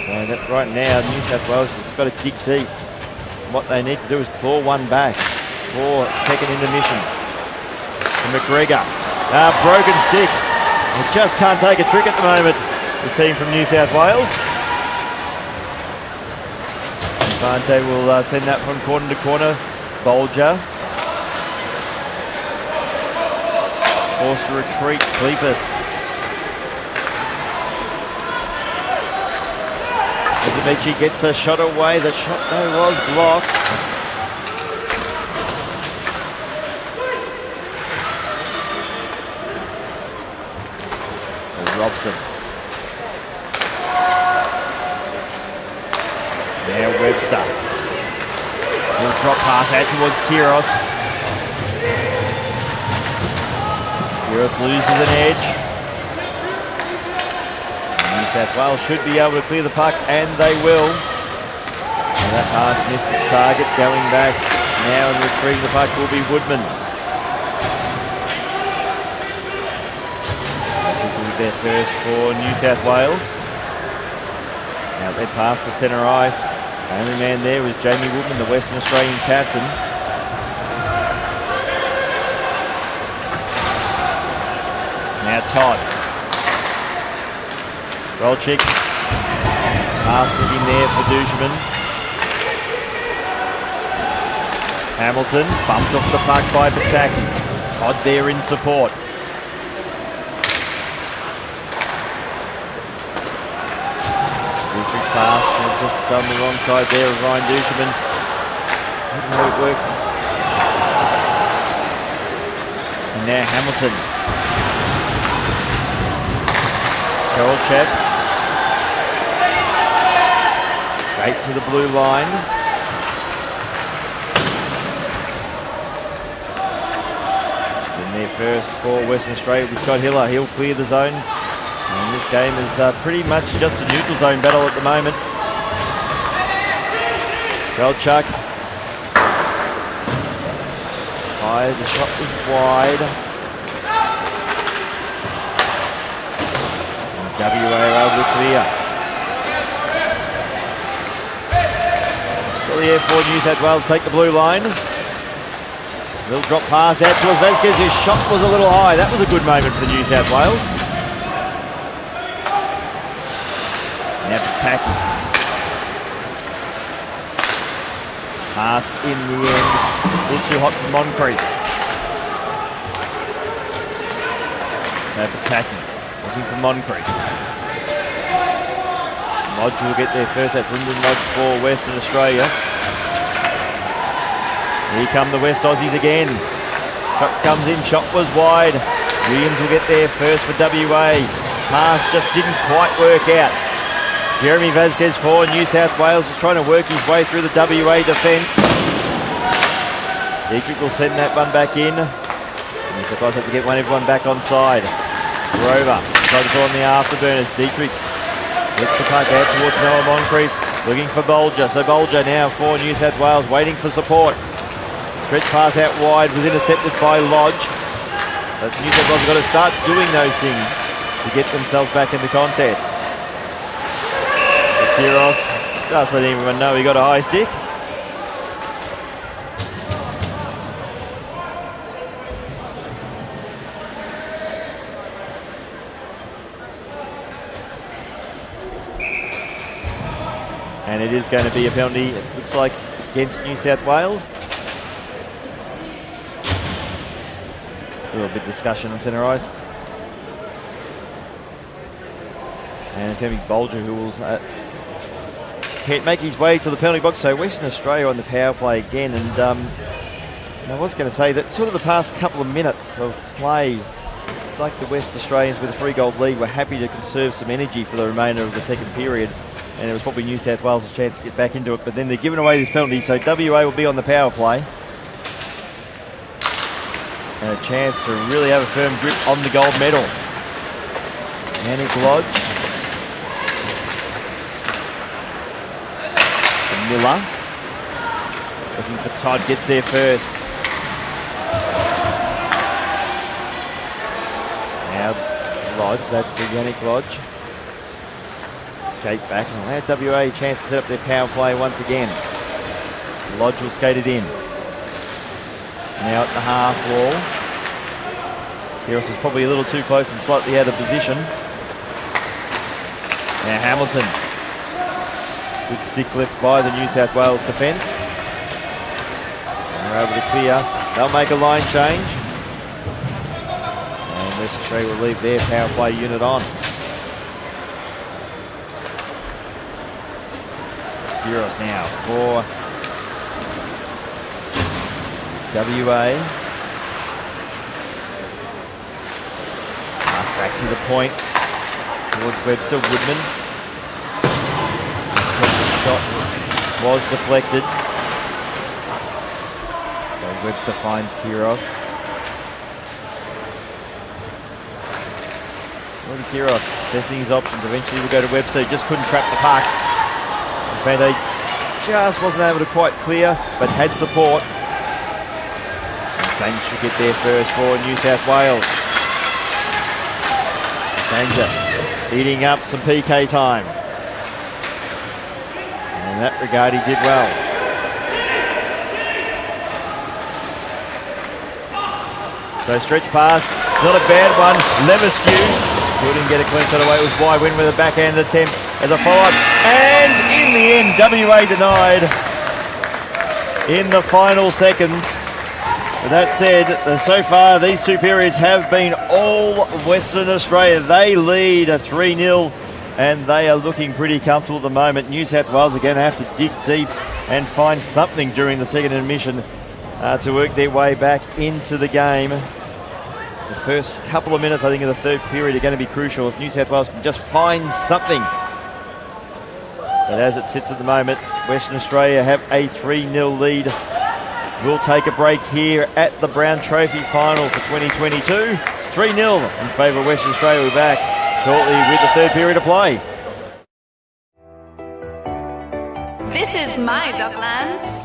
And right now, New South Wales has got to dig deep. What they need to do is claw one back for second intermission. To McGregor. Broken stick. They just can't take a trick at the moment, the team from New South Wales. Fante will send that from corner to corner. Bolger. Forced to retreat. Kleypas. Amici gets a shot away. The shot though was blocked. Robson. Now Webster. He'll drop pass out towards Kyrgios. Kyrgios loses an edge. New South Wales should be able to clear the puck, and they will. And that pass missed its target. Going back now and retrieving the puck will be Woodman. Their first for New South Wales. Now they pass the centre ice. The only man there was Jamie Woodman, the Western Australian captain. Now Todd. Rolchik. Pass it in there for Dushman. Hamilton bumped off the puck by Bataki. Todd there in support. Pass just on the wrong side there of Ryan Dushman. Didn't let it work. And now Hamilton. Karolchek. Straight to the blue line. And their first for Western Australia will be Scott Hiller. He'll clear the zone. And this game is pretty much just a neutral zone battle at the moment. Galchuk. Fired, the shot was wide. And WA are able to clear. So the air for New South Wales take the blue line. Little drop pass out towards Vasquez, whose shot was a little high. That was a good moment for New South Wales. Now Bataki. Pass in the end. A little too hot for Moncrief. Now Bataki. Looking for Moncrief. Lodge will get there first. That's Lyndon Lodge for Western Australia. Here come the West Aussies again. Shot comes in. Shot was wide. Williams will get there first for WA. Pass just didn't quite work out. Jeremy Vasquez for New South Wales is trying to work his way through the WA defence. Dietrich will send that one back in. New South Wales have to get everyone back on side. Grover trying to pull on the afterburners. Dietrich gets the puck out towards Noah Moncrief, looking for Bolger. So Bolger now for New South Wales, waiting for support. Stretch pass out wide, was intercepted by Lodge. But New South Wales have got to start doing those things to get themselves back in the contest. Kyrgios just letting everyone know he got a high stick. And it is going to be a penalty, it looks like, against New South Wales. A little bit of discussion on centre ice. And it's going to be Bolger who will make his way to the penalty box. So Western Australia on the power play again. And I was going to say that sort of the past couple of minutes of play, like the West Australians with a 3-goal lead, were happy to conserve some energy for the remainder of the second period. And it was probably New South Wales' chance to get back into it. But then they're giving away this penalty. So WA will be on the power play. And a chance to really have a firm grip on the gold medal. Yannick Lodge. Miller. Looking for Todd, gets there first. Now Lodge, that's the Yannick Lodge. Skate back and allow WA a chance to set up their power play once again. Lodge will skate it in. Now at the half wall. Kyrgios was probably a little too close and slightly out of position. Now Hamilton. Good stick lift by the New South Wales defence. And they're able to clear. They'll make a line change. And Western Australia will leave their power play unit on. Kiros now for WA. Pass back to the point towards Webster. Woodman. His shot was deflected. So Webster finds Kiros. Well, Kiros assessing his options. Eventually will go to Webster. Just couldn't trap the puck. Infante just wasn't able to quite clear, but had support. And Sanga should get there first for New South Wales. Sanga eating up some PK time. And in that regard, he did well. So stretch pass, it's not a bad one. Leverskew couldn't get a clean shot away. It was wide. Win with a backhand attempt as a follow-up. And in the end, WA denied in the final seconds. But that said, so far these two periods have been all Western Australia. They lead a 3-0 and they are looking pretty comfortable at the moment. New South Wales are going to have to dig deep and find something during the second intermission to work their way back into the game. The first couple of minutes, I think, of the third period are going to be crucial if New South Wales can just find something. But as it sits at the moment, Western Australia have a 3-0 lead. We'll take a break here at the Brown Trophy Final for 2022. 3-0 in favour of Western Australia. We're back shortly with the third period of play. This is my Docklands.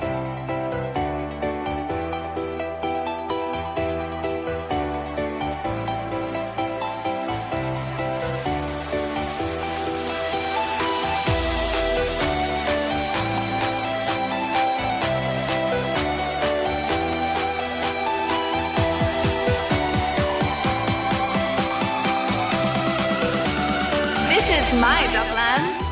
This is my Docklands.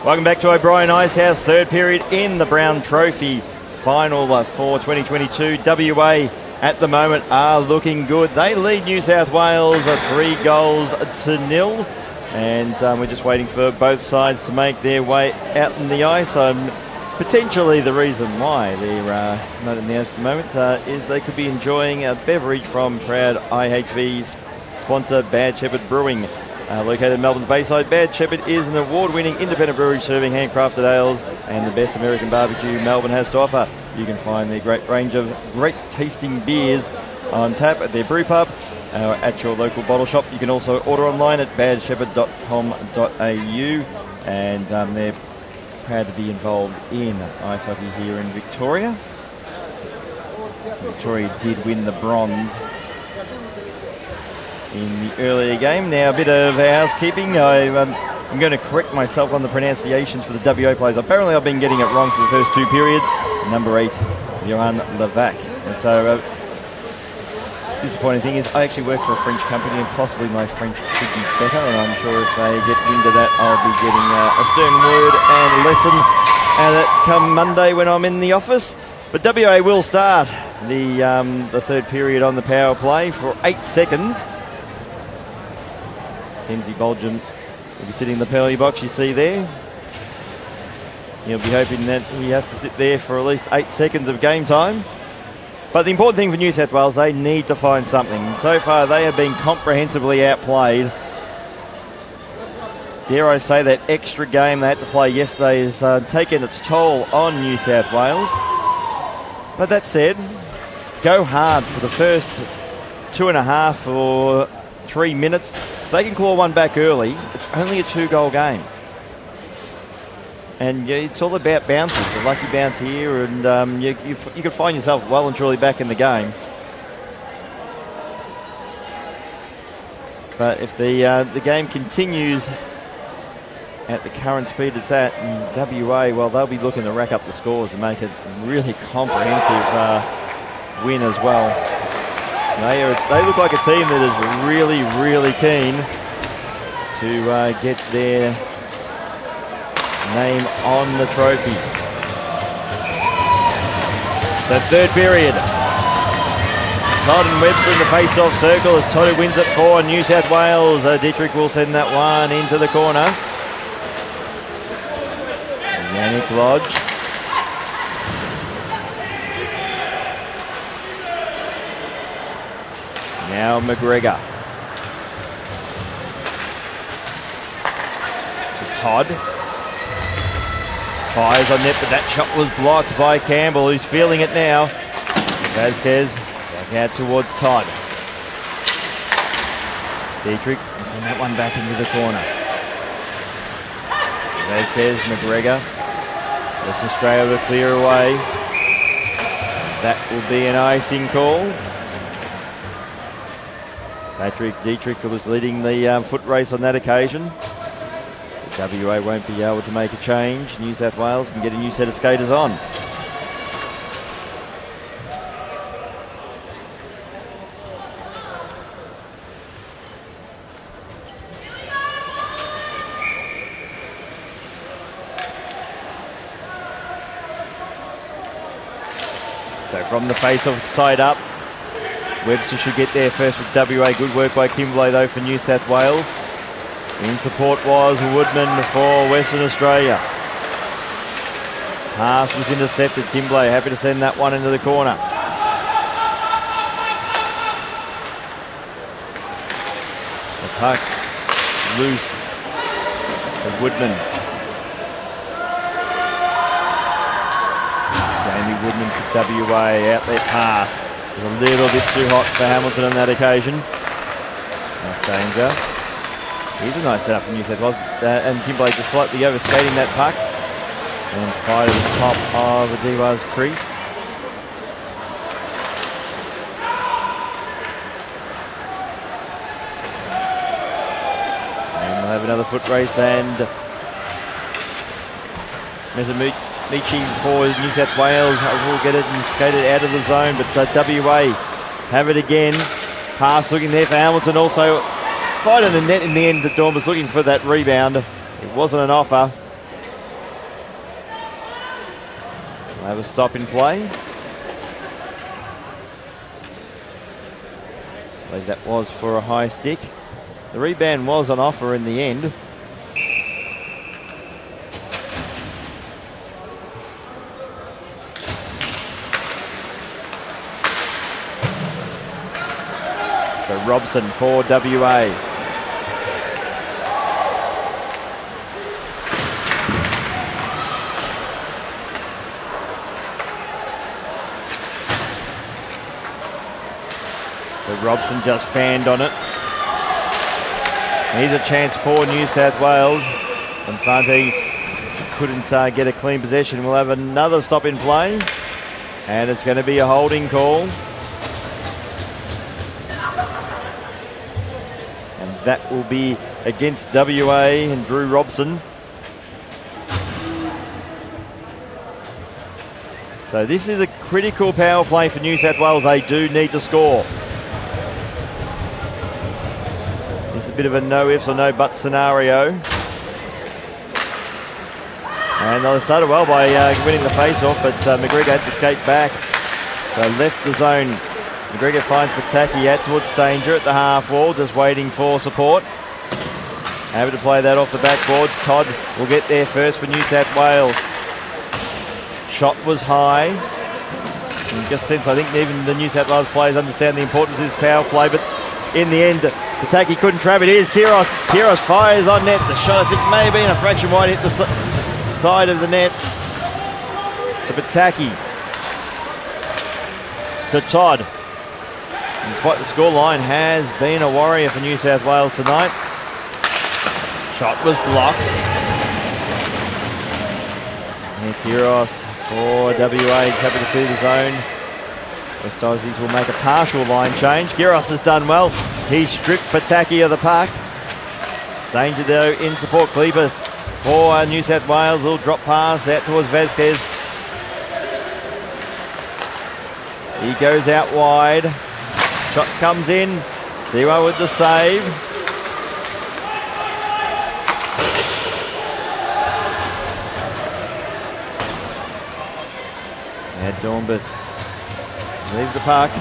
Welcome back to O'Brien Icehouse, third period in the Brown Trophy final for 2022. WA at the moment are looking good. They lead New South Wales 3-0, and we're just waiting for both sides to make their way out in the ice. Potentially the reason why they're not in the ice at the moment is they could be enjoying a beverage from proud IHV's sponsor, Bad Shepherd Brewing. Located in Melbourne's Bayside, Bad Shepherd is an award-winning independent brewery serving handcrafted ales and the best American barbecue Melbourne has to offer. You can find their great range of great-tasting beers on tap at their brew pub or at your local bottle shop. You can also order online at badshepherd.com.au, and they're proud to be involved in ice hockey here in Victoria. Victoria did win the bronze in the earlier game. Now a bit of housekeeping. I'm going to correct myself on the pronunciations for the WA players. Apparently I've been getting it wrong for the first two periods. Number 8, Johan Levac. And so disappointing thing is I actually work for a French company and possibly my French should be better, and I'm sure if they get wind of that I'll be getting a stern word and lesson at it come Monday when I'm in the office. But WA will start the third period on the power play for 8 seconds. Kenzie Bolgen will be sitting in the penalty box, you see there. He'll be hoping that he has to sit there for at least 8 seconds of game time. But the important thing for New South Wales, they need to find something. And so far, they have been comprehensively outplayed. Dare I say that extra game they had to play yesterday has taken its toll on New South Wales. But that said, go hard for the first 2.5 or 3 minutes. If they can claw one back early, it's only a 2-goal game. And it's all about bounces, a lucky bounce here, and you could find yourself well and truly back in the game. But if the game continues at the current speed it's at, and WA, well, they'll be looking to rack up the scores and make it a really comprehensive win as well. They look like a team that is really, really keen to get their name on the trophy. So third period. Todd and Webster in the face-off circle as Todd wins it for New South Wales. Dietrich will send that one into the corner. Yannick Lodge. Now McGregor. To Todd. Fires on net, but that shot was blocked by Campbell, who's feeling it now. Vasquez back out towards Todd. Dietrich will send that one back into the corner. Vasquez, McGregor. Western Australia will clear away. That will be an icing call. Patrick Dietrich was leading the foot race on that occasion. WA won't be able to make a change. New South Wales can get a new set of skaters on. So from the face-off, it's tied up. Webster should get there first with WA. Good work by Kimbley, though, for New South Wales. In support was Woodman for Western Australia. Pass was intercepted. Kimbley happy to send that one into the corner. The puck loose for Woodman. Jamie Woodman for WA. Outlet pass. It was a little bit too hot for Hamilton on that occasion. Nice danger. Here's a nice setup from New South Wales. And Kimbley just slightly overskating that puck. And fired at the top of the Diwa's crease. And we'll have another foot race, and Michi for New South Wales will get it and skate it out of the zone, but WA have it again. Pass looking there for Hamilton, also fight on the net in the end. Dawn was looking for that rebound. It wasn't an offer. Have a stop in play. I believe that was for a high stick. The rebound was on offer in the end. So Robson for WA. So Robson just fanned on it. Here's a chance for New South Wales. Infante couldn't get a clean possession. We'll have another stop in play. And it's going to be a holding call. And that will be against WA and Drew Robson. So this is a critical power play for New South Wales. They do need to score. This is a bit of a no ifs or no buts scenario. And they started well by winning the face-off, but McGregor had to skate back. So left the zone. McGregor finds Pataki out towards danger at the half wall, just waiting for support. Able to play that off the backboards. Todd will get there first for New South Wales. Shot was high. You just sense, I think even the New South Wales players understand the importance of this power play, but in the end, Pataki couldn't trap it. Here's Kiros. Kiros fires on net. The shot, I think, may have been a fraction wide, hit the side of the net. So Pataki to Todd. Despite the scoreline, has been a worrier for New South Wales tonight. Shot was blocked. And Kiros for WA, he's happy to clear the zone. West Aussies will make a partial line change. Kiros has done well. He's stripped Pataki of the puck. It's danger though in support. Klebas for New South Wales. Little drop pass out towards Vasquez. He goes out wide. Shot comes in. Zero with the save. Now Dornbus leaves the puck.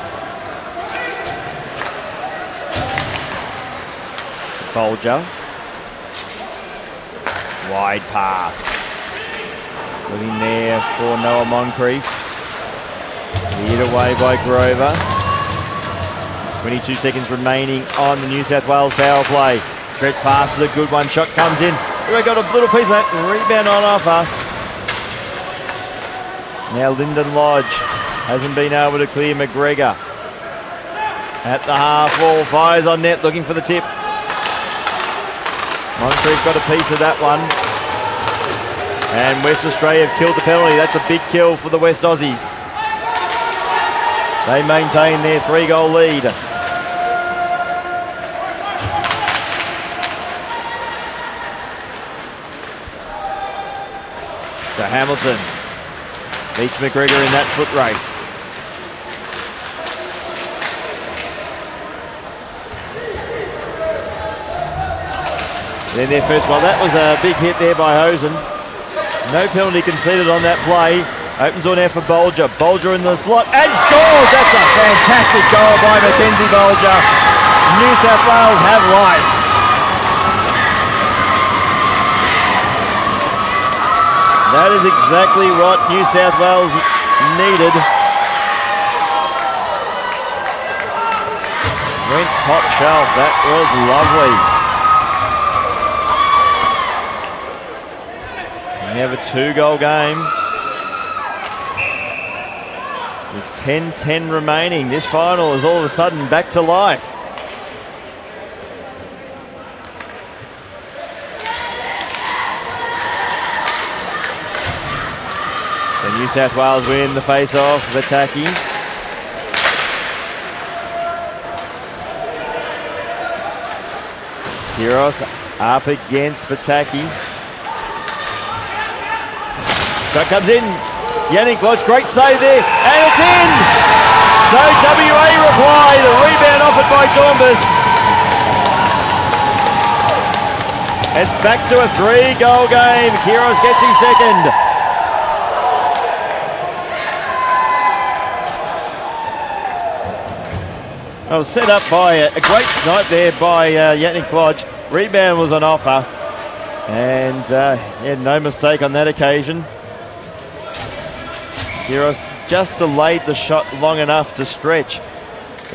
Bolger. Wide pass. Looking there for Noah Moncrief. Cleared away by Grover. 22 seconds remaining on the New South Wales power play. Stretch pass is a good one. Shot comes in. We got a little piece of that. Rebound on offer. Now Lyndon Lodge hasn't been able to clear McGregor. At the half wall, fires on net, looking for the tip. Moncrief got a piece of that one. And West Australia have killed the penalty. That's a big kill for the West Aussies. They maintain their 3-goal lead. So Hamilton beats McGregor in that foot race. Then their first, well, that was a big hit there by Hosen. No penalty conceded on that play. Opens door now for Bolger. Bolger in the slot and scores! That's a fantastic goal by Mackenzie Bolger. New South Wales have life. That is exactly what New South Wales needed. Went top shelf. That was lovely. We have a 2-goal game. With 10-10 remaining, this final is all of a sudden back to life. So New South Wales win the face-off. Pataki. Kiros up against Pataki. Shot comes in. Yannick Lodge, great save there, and it's in! So WA reply, the rebound offered by Dornbus. It's back to a 3-goal game. Kiros gets his second. Well, set up by a great snipe there by Yannick Lodge. Rebound was on offer. And no mistake on that occasion. Kiros just delayed the shot long enough to stretch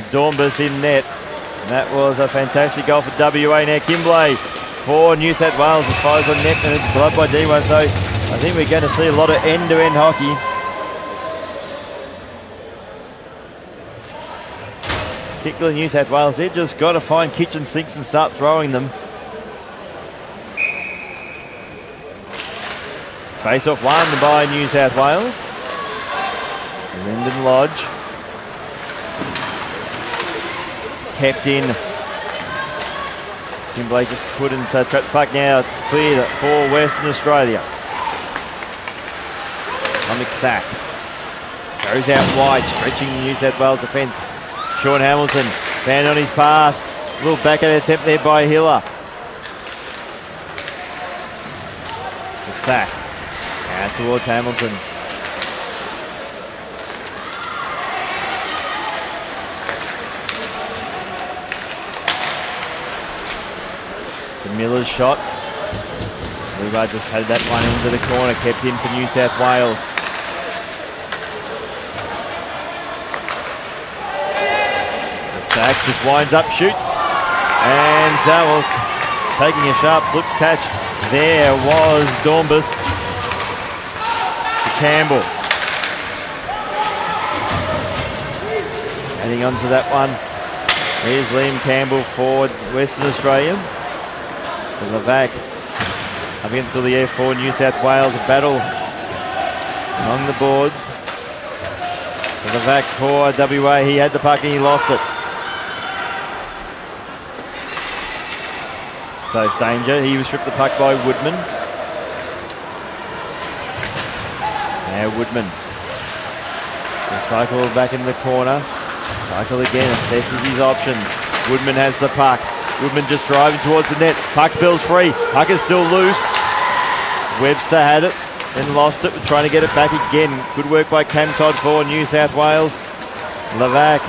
Dornbus in net. And that was a fantastic goal for WA. Now Kimblay for New South Wales as far as on net, and it's gloved by Diwa. So I think we're going to see a lot of end-to-end hockey. Particularly New South Wales, they've just got to find kitchen sinks and start throwing them. Face-off won by New South Wales. Lyndon Lodge. It's kept in. Kimblay just couldn't trap the puck. Now it's cleared for Western Australia. Atomic sack. Goes out wide, stretching the New South Wales defence. Sean Hamilton found on his pass. A little backhand attempt there by Hiller. The sack. Out towards Hamilton. It's a Miller's shot. Lubar just patted that one into the corner, kept in for New South Wales. Sack just winds up, shoots, and taking a sharp slips catch. There was Dornbus to Campbell. Heading onto that one. Here's Liam Campbell for Western Australia. So Levac up against all the air for New South Wales. A battle along the boards. So Levac for WA. He had the puck and he lost it. So Stanger, he was stripped the puck by Woodman. Now Woodman will cycle back in the corner. Cycle again, assesses his options. Woodman has the puck. Woodman just driving towards the net. Puck spills free. Puck is still loose. Webster had it, then lost it. Trying to get it back again. Good work by Cam Todd for New South Wales. Levac.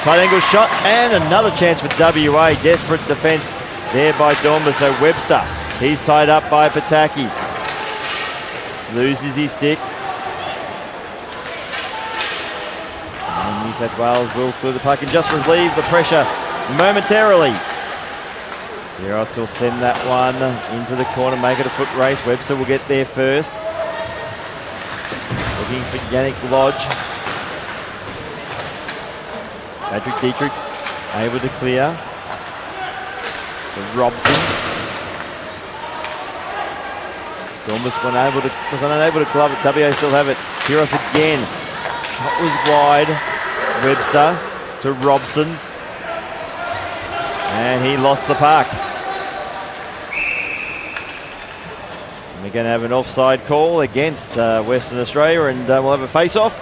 Tight angle shot and another chance for WA. Desperate defence there by Dornbus. So Webster, he's tied up by Pataki. Loses his stick. And New South Wales will clear the puck and just relieve the pressure momentarily. Eros will send that one into the corner, make it a foot race. Webster will get there first. Looking for Yannick Lodge. Patrick Dietrich able to clear. For Robson. Dornbus was unable to glove it. WA still have it. Kiros again. Shot was wide. Webster to Robson. And he lost the puck. And we're going to have an offside call against Western Australia, and we'll have a face-off.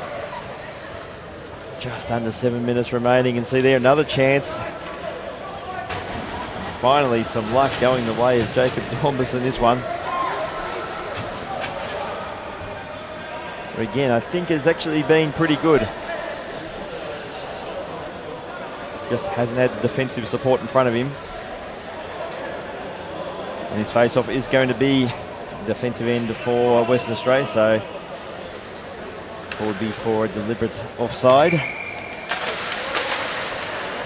Just under 7 minutes remaining, and see there another chance. And finally, some luck going the way of Jacob Dornbus in this one. But again, I think has actually been pretty good. Just hasn't had the defensive support in front of him. And his face-off is going to be defensive end for Western Australia, so it would be for a deliberate offside.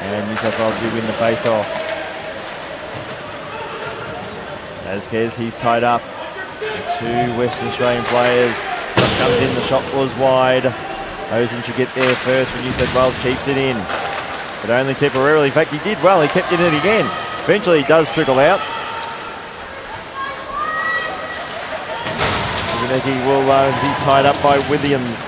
And New South Wales do win the face-off. Vasquez, he's tied up. Two Western Australian players. Shot comes in, the shot was wide. Hosen should get there first for New South Wales, keeps it in. But only temporarily. In fact, he did well, he kept it in again. Eventually it does trickle out. He's tied up by Williams.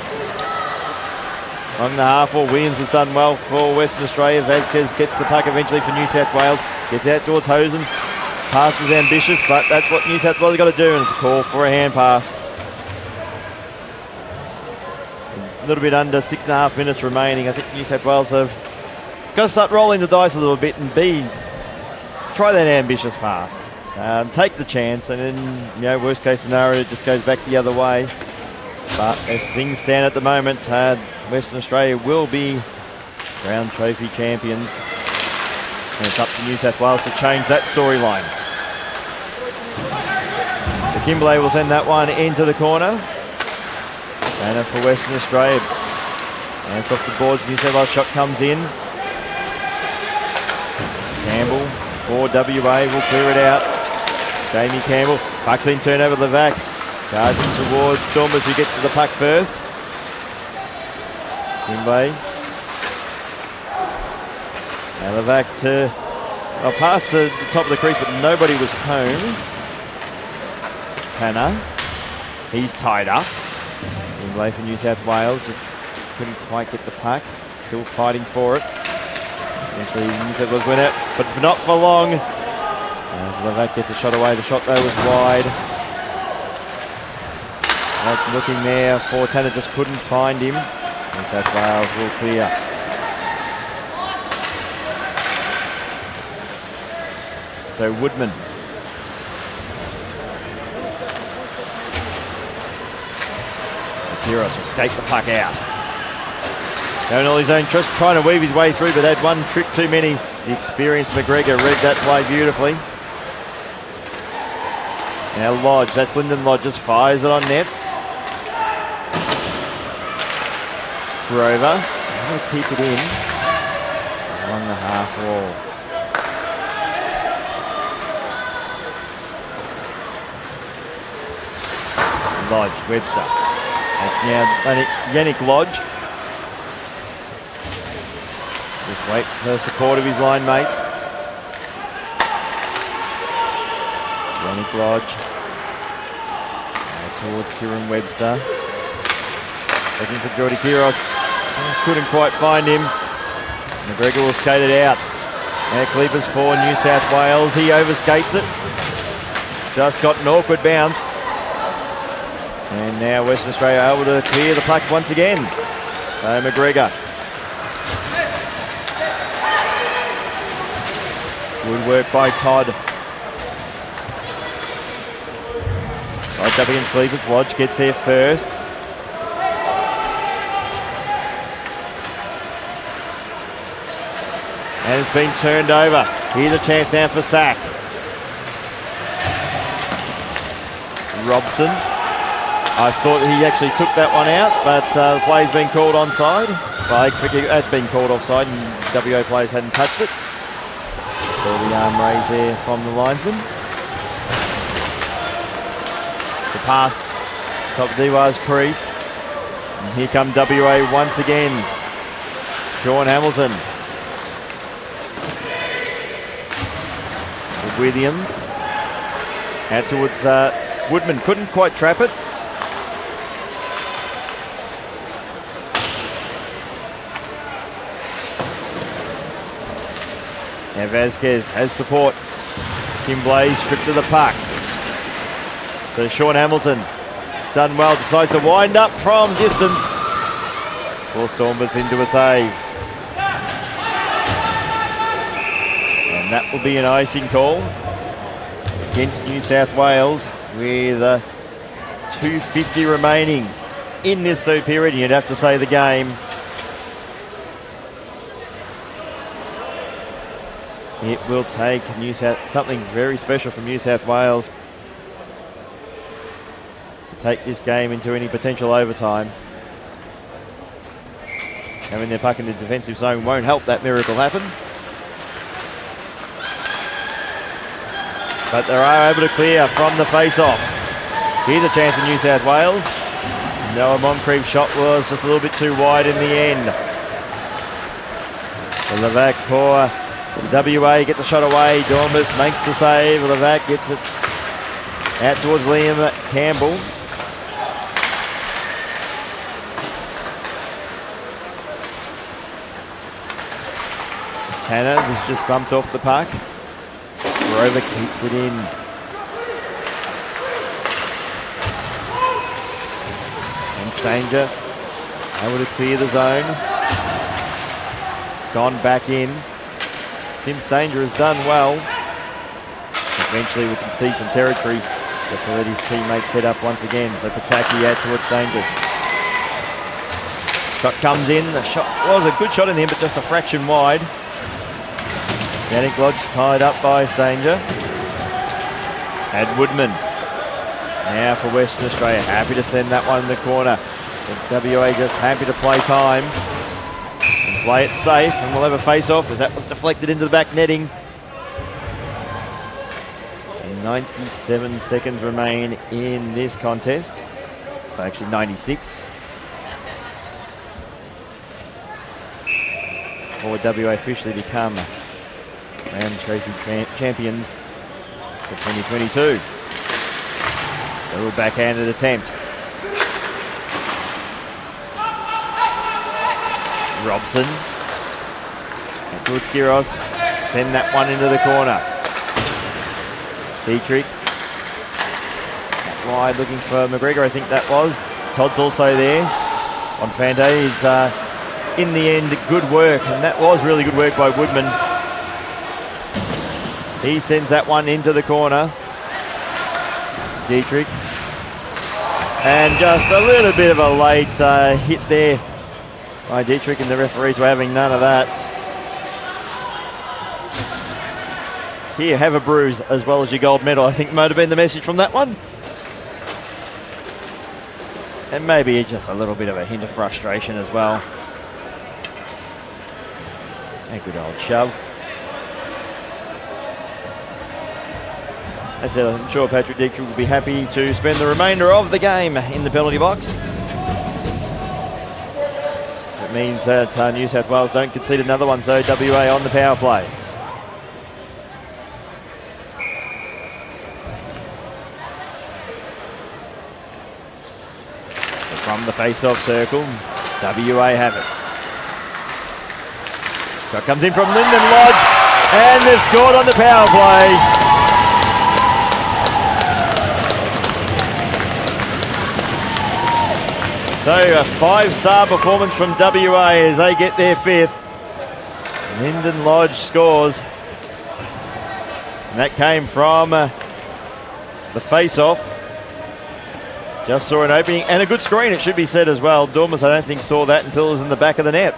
On the half, Williams has done well for Western Australia. Vasquez gets the puck eventually for New South Wales. Gets out towards Hosen. Pass was ambitious, but that's what New South Wales have got to do, and it's a call for a hand pass. A little bit under 6.5 minutes remaining. I think New South Wales have got to start rolling the dice a little bit and try that ambitious pass. Take the chance, and then, worst case scenario, it just goes back the other way. But if things stand at the moment, Western Australia will be Brown Trophy champions. And it's up to New South Wales to change that storyline. Kimberley will send that one into the corner. And for Western Australia. And it's off the boards. New South Wales shot comes in. Campbell for WA will clear it out. Jamie Campbell. Puck's been turned over to Levac. Charging towards Dormers, who gets to the puck first. Kimberley. Now Levac to past the top of the crease, but nobody was home. Tanner. He's tied up. Kimberley for New South Wales just couldn't quite get the puck. Still fighting for it. Eventually New South Wales win it, but not for long. As Levac gets a shot away, the shot though was wide. Looking there for Tanner, just couldn't find him. New South Wales will clear. So Woodman. Kiros will skate the puck out. Going all his own tricks, trying to weave his way through, but had one trick too many. The experienced McGregor read that play beautifully. Now Lodge, that's Lyndon Lodge, just fires it on net. Grover, able to keep it in along the half wall. Lodge, Webster. That's now Yannick Lodge. Just wait for the support of his line mates. Yannick Lodge. Now towards Kieran Webster. Looking for Geordie Kiros. Just couldn't quite find him. McGregor will skate it out. Now Cleapers for New South Wales. He overskates it. Just got an awkward bounce. And now Western Australia able to clear the puck once again. So McGregor. Good work by Todd. Lodge up against Cleapers. Lodge gets there first. And it's been turned over. Here's a chance now for sack. Robson. I thought he actually took that one out, but the play's been called onside. Well, it had been called offside and WA players hadn't touched it. Saw the arm raise there from the linesman. The pass, top of Diwa's crease. And here come WA once again. Sean Hamilton. Williams. Out towards Woodman. Couldn't quite trap it. Now Vasquez has support. Kimbley stripped to the puck. So Sean Hamilton has done well. Decides to wind up from distance. Forced Dormers into a save. And that will be an icing call against New South Wales with 2:50 remaining in this period. You'd have to say the game. It will take something very special from New South Wales to take this game into any potential overtime. Having their puck in the defensive zone won't help that miracle happen. But they are able to clear from the face-off. Here's a chance in New South Wales. Noah Moncrief's shot was just a little bit too wide in the end. Levac for WA gets a shot away. Dormers makes the save. Levac gets it out towards Liam Campbell. Tanner was just bumped off the puck. Grover keeps it in. And Stanger able to clear the zone. It's gone back in. Tim Stanger has done well. Eventually we can see some territory just to let his teammates set up once again. So Pataki out towards Stanger. Shot comes in. The shot was a good shot in the end, but just a fraction wide. Yannick Lodge tied up by Stanger. And Woodman. Now for Western Australia. Happy to send that one in the corner. But WA just happy to play time. And play it safe. And we'll have a face-off as that was deflected into the back netting. 97 seconds remain in this contest. Well, actually 96. Before WA officially become Brown Trophy champions for 2022. A little backhanded attempt. Robson. And Gouskiros send that one into the corner. Dietrich. Wide looking for McGregor, I think that was. Todd's also there. On Fante is in the end good work, and that was really good work by Woodman. He sends that one into the corner. Dietrich. And just a little bit of a late hit there by Dietrich, and the referees were having none of that. Here, have a bruise as well as your gold medal, I think might have been the message from that one. And maybe just a little bit of a hint of frustration as well. A good old shove. As I said, I'm sure Patrick Dietrich will be happy to spend the remainder of the game in the penalty box. It means that New South Wales don't concede another one, so WA on the power play. From the face-off circle, WA have it. Shot comes in from Lyndon Lodge, and they've scored on the power play. So a 5-star performance from WA as they get their 5th. Lyndon Lodge scores. And that came from the face-off. Just saw an opening and a good screen, it should be said as well. Dormus, I don't think, saw that until it was in the back of the net.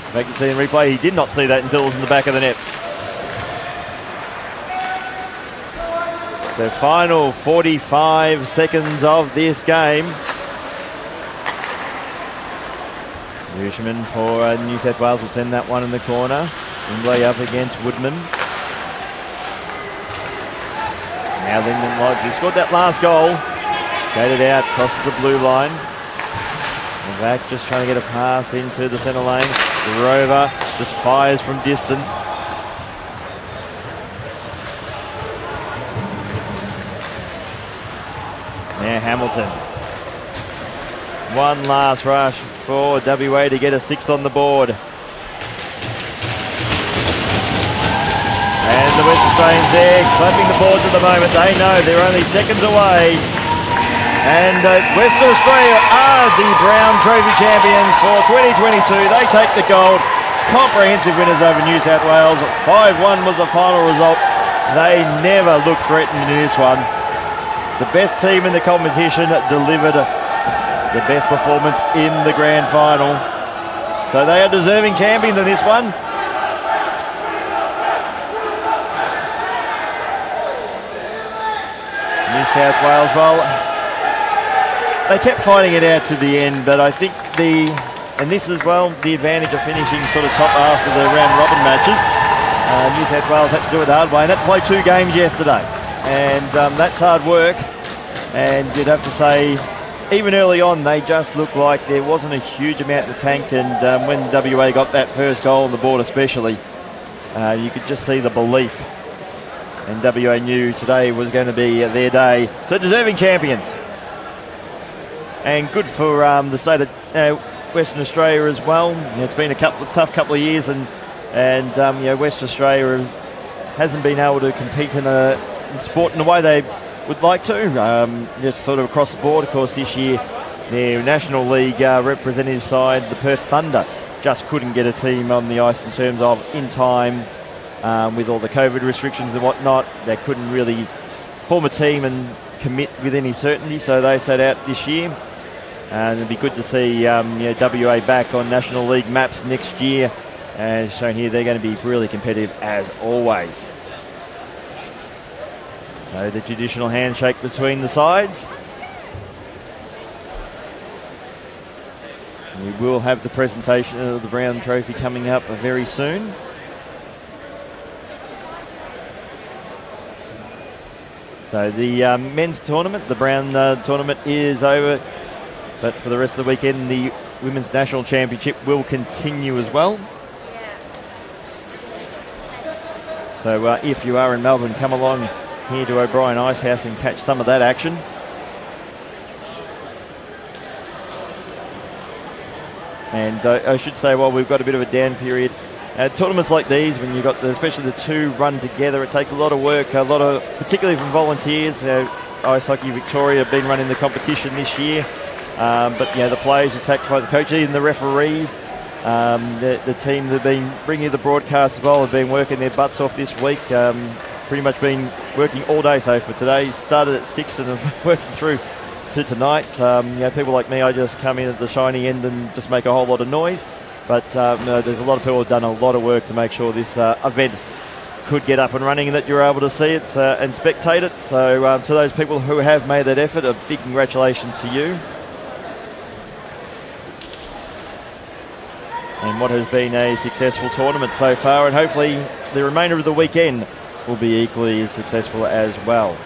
In fact, you see in replay, he did not see that until it was in the back of the net. So final 45 seconds of this game. Richmond for New South Wales will send that one in the corner. Imblay up against Woodman. Now Lyndon Lodge, who scored that last goal, skated out, crosses the blue line. Novak just trying to get a pass into the centre lane. Rover just fires from distance. Now Hamilton. One last rush for WA to get a 6 on the board. And the West Australians there clapping the boards at the moment. They know they're only seconds away. And Western Australia are the Brown Trophy champions for 2022. They take the gold. Comprehensive winners over New South Wales. 5-1 was the final result. They never looked threatened in this one. The best team in the competition delivered the best performance in the grand final. So they are deserving champions in this one. New South Wales, well, they kept fighting it out to the end, but I think and this as well, the advantage of finishing sort of top after the round robin matches. New South Wales had to do it the hard way and had to play 2 games yesterday. And that's hard work. And you'd have to say, even early on, they just looked like there wasn't a huge amount in the tank. And when WA got that first goal on the board especially, you could just see the belief. And WA knew today was going to be their day. So deserving champions. And good for the state of Western Australia as well. It's been a tough couple of years, and Western Australia hasn't been able to compete in sport in the way they would like to. Just sort of across the board. Of course, this year, their National League representative side, the Perth Thunder, just couldn't get a team on the ice in terms of in time. With all the COVID restrictions and whatnot, they couldn't really form a team and commit with any certainty, so they set out this year. And it'd be good to see WA back on National League maps next year. As shown here, they're going to be really competitive as always. So the traditional handshake between the sides. We will have the presentation of the Brown Trophy coming up very soon. So the men's tournament, the Brown tournament, is over. But for the rest of the weekend, the Women's National Championship will continue as well. So if you are in Melbourne, come along here to O'Brien Icehouse and catch some of that action. And I should say, while we've got a bit of a down period, tournaments like these, when you've got especially the two run together, it takes a lot of work, particularly from volunteers. Ice Hockey Victoria have been running the competition this year, but the players, the sacrifice, the coaches, even the referees, the team that have been bringing the broadcast as well have been working their butts off this week. Pretty much been working all day. So for today, started at 6 and working through to tonight. People like me, I just come in at the shiny end and just make a whole lot of noise. But there's a lot of people who have done a lot of work to make sure this event could get up and running and that you're able to see it and spectate it. So to those people who have made that effort, a big congratulations to you. And what has been a successful tournament so far, and hopefully the remainder of the weekend will be equally as successful as well.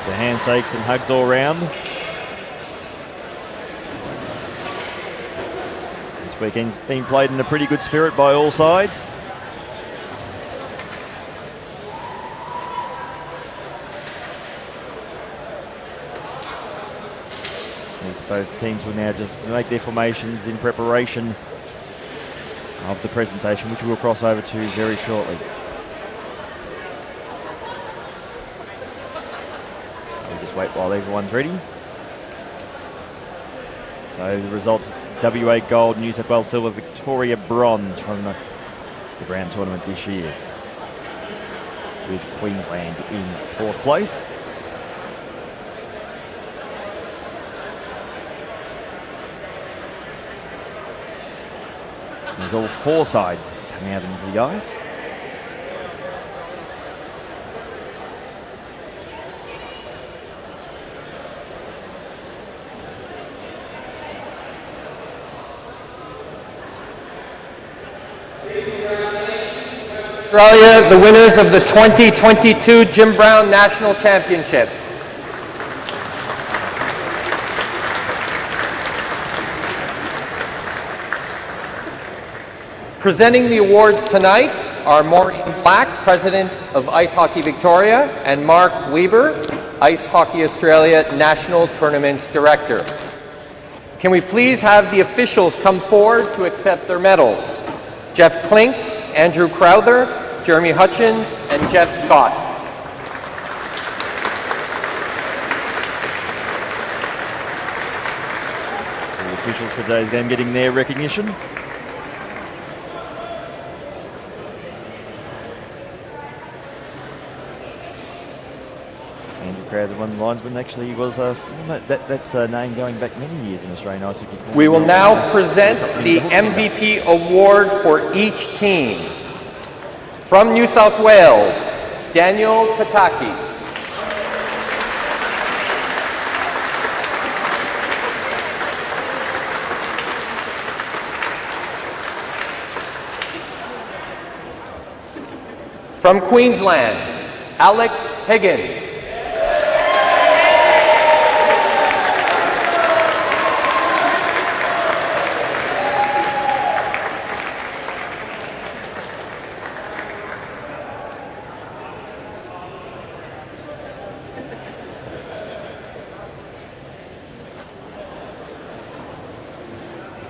So handshakes and hugs all round. This weekend's been played in a pretty good spirit by all sides. As both teams will now just make their formations in preparation of the presentation, which we'll cross over to very shortly. We'll just wait while everyone's ready. So the results: WA gold, New South Wales silver, Victoria bronze from the Brown tournament this year, with Queensland in 4th place. There's all 4 sides coming out into the ice. Australia, the winners of the 2022 Jim Brown National Championship. Presenting the awards tonight are Maureen Black, President of Ice Hockey Victoria, and Mark Weber, Ice Hockey Australia National Tournaments Director. Can we please have the officials come forward to accept their medals? Jeff Klink, Andrew Crowther, Jeremy Hutchins, and Jeff Scott. The officials for today's game getting their recognition. The one linesman actually was that's a name going back many years in Australian ice hockey. We will now present the MVP award for each team. From New South Wales, Daniel Pataki. From Queensland, Alex Higgins.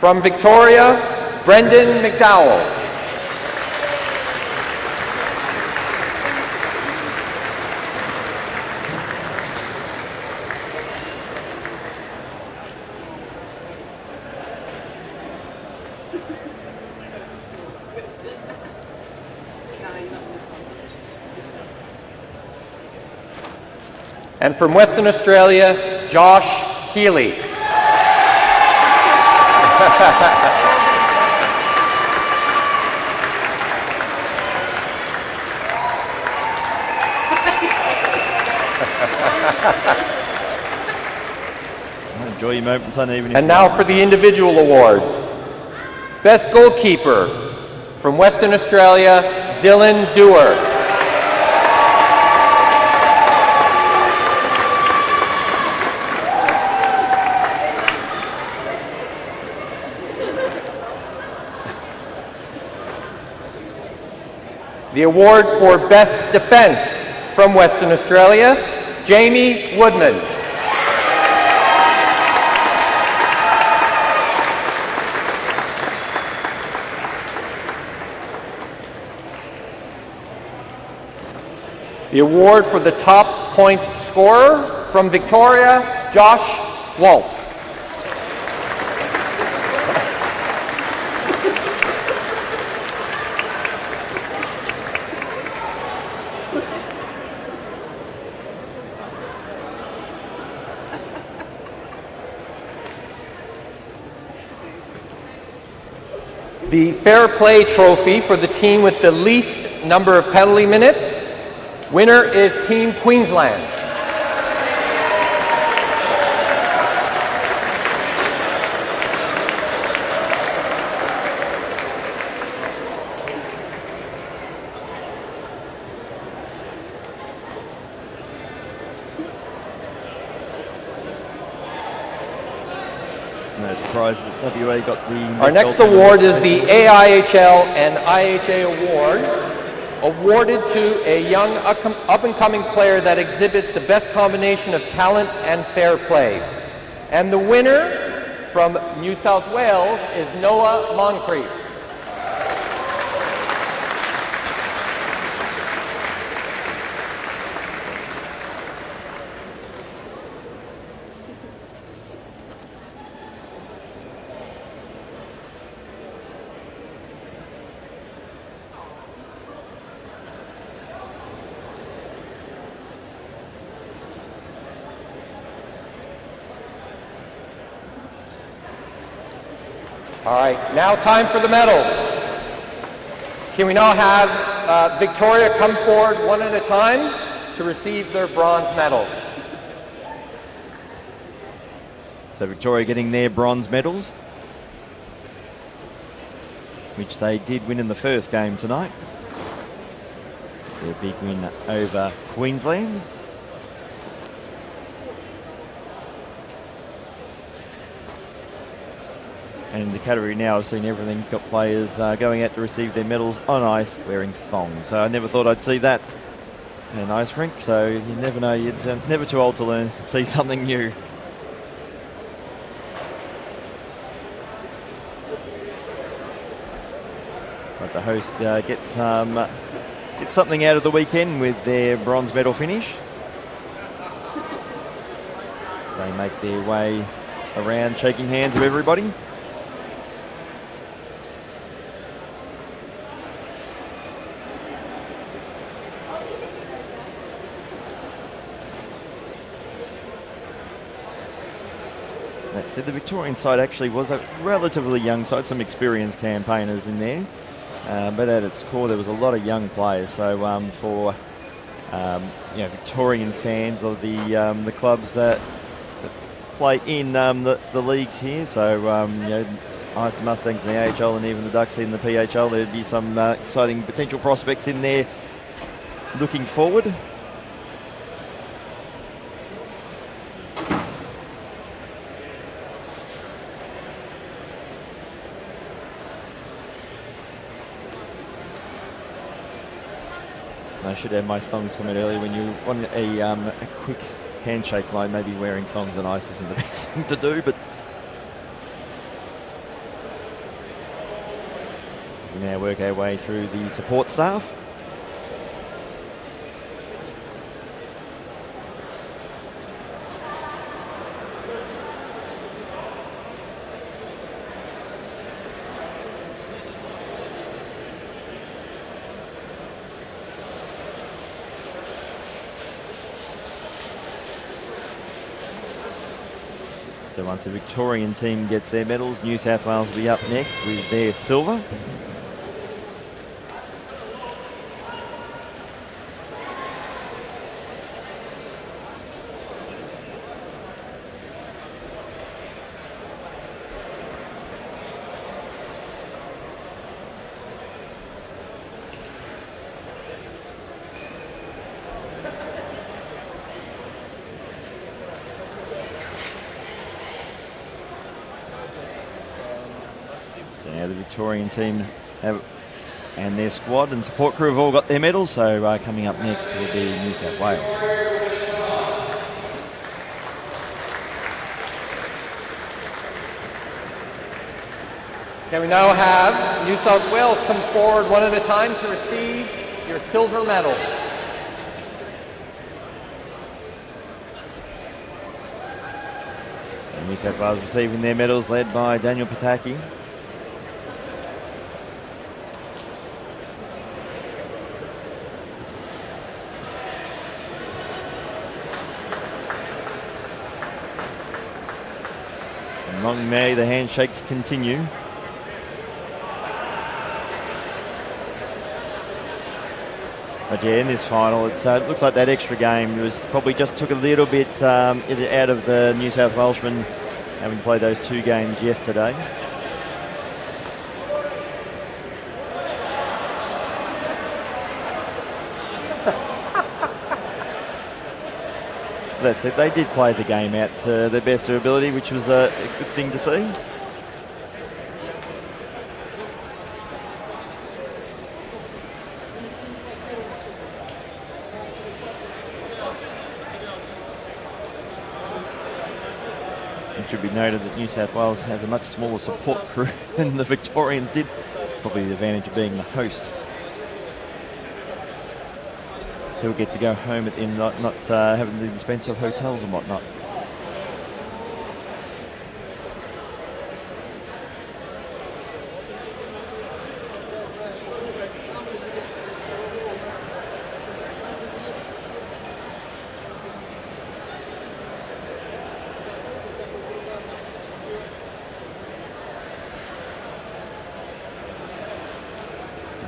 From Victoria, Brendan McDowell. And from Western Australia, Josh Healy. Enjoy your moments, son, even if And now for the individual awards. Best goalkeeper from Western Australia, Dylan Dewar. The award for Best Defence from Western Australia, Jamie Woodman. The award for the top points scorer from Victoria, Josh Walt. The Fair Play Trophy for the team with the least number of penalty minutes. Winner is Team Queensland. No surprise that WA got the... Our next award is the AIHL and IHA Award, awarded to a young up-and-coming player that exhibits the best combination of talent and fair play. And the winner from New South Wales is Noah Moncrief. All right, now time for the medals. Can we now have Victoria come forward one at a time to receive their bronze medals? So Victoria getting their bronze medals, which they did win in the first game tonight. Their big win over Queensland. And in the category now, I've seen everything. Got players going out to receive their medals on ice wearing thongs. So I never thought I'd see that in an ice rink. So you never know. You're never too old to learn. See something new. But the host gets something out of the weekend with their bronze medal finish. They make their way around, shaking hands with everybody. That said, the Victorian side actually was a relatively young side, some experienced campaigners in there, but at its core there was a lot of young players. So for Victorian fans of the clubs that play in the leagues here, so Ice Mustangs in the AHL and even the Ducks in the PHL, there'd be some exciting potential prospects in there looking forward. I should have my thongs comment earlier. When you want a quick handshake line, maybe wearing thongs on ice isn't the best thing to do, but we now work our way through the support staff. So once the Victorian team gets their medals, New South Wales will be up next with their silver. So now the Victorian team and their squad and support crew have all got their medals, so coming up next will be New South Wales. Can we now have New South Wales come forward one at a time to receive your silver medals? And New South Wales receiving their medals, led by Daniel Pataki. And long may the handshakes continue. But yeah, in this final, it looks like that extra game was probably just took a little bit out of the New South Welshmen, having played those 2 games yesterday. That's it. They did play the game out to their best of their ability, which was a good thing to see. It should be noted that New South Wales has a much smaller support crew than the Victorians did. It's probably the advantage of being the host. He'll get to go home at the end, not having the expense of hotels and whatnot.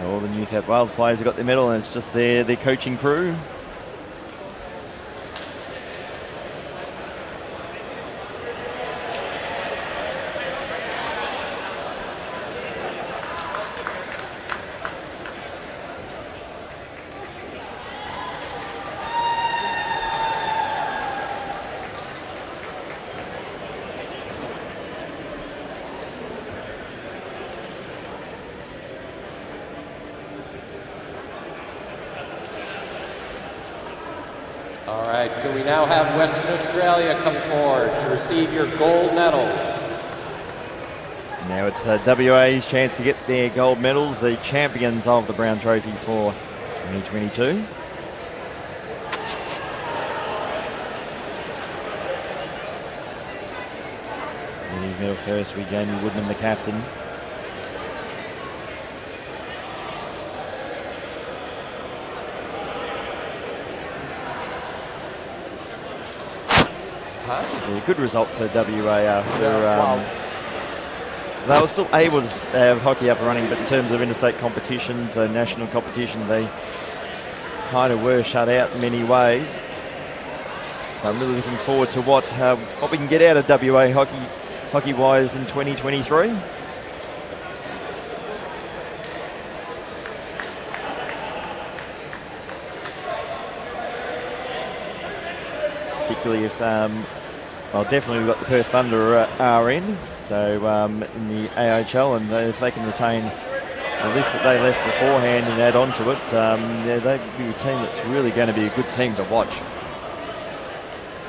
All the New South Wales players have got their medal, and it's just their coaching crew. All right, can we now have Western Australia come forward to receive your gold medals? Now it's WA's chance to get their gold medals, the champions of the Brown Trophy for 2022. Ladies medal first with Jamie Woodman, the captain. It's a good result for WA after they were still able to have hockey up and running, but in terms of interstate competitions and national competitions, they kind of were shut out in many ways. So I'm really looking forward to what we can get out of WA hockey-wise in 2023. Particularly if, definitely we've got the Perth Thunder are in, so in the AHL, and if they can retain the list that they left beforehand and add on to it, they'd be a team that's really going to be a good team to watch.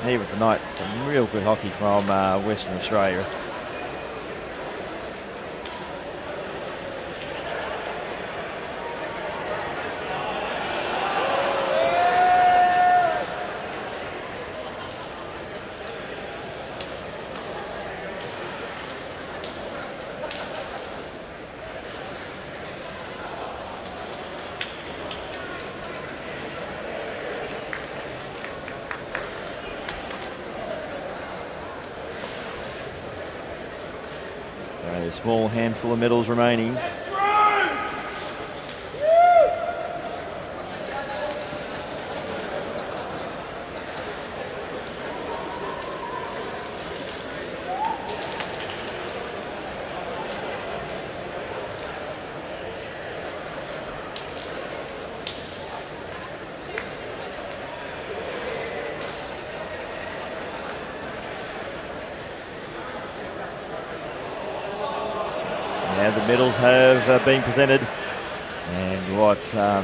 And even tonight, some real good hockey from Western Australia. A small handful of medals remaining. Now the medals have been presented, and what the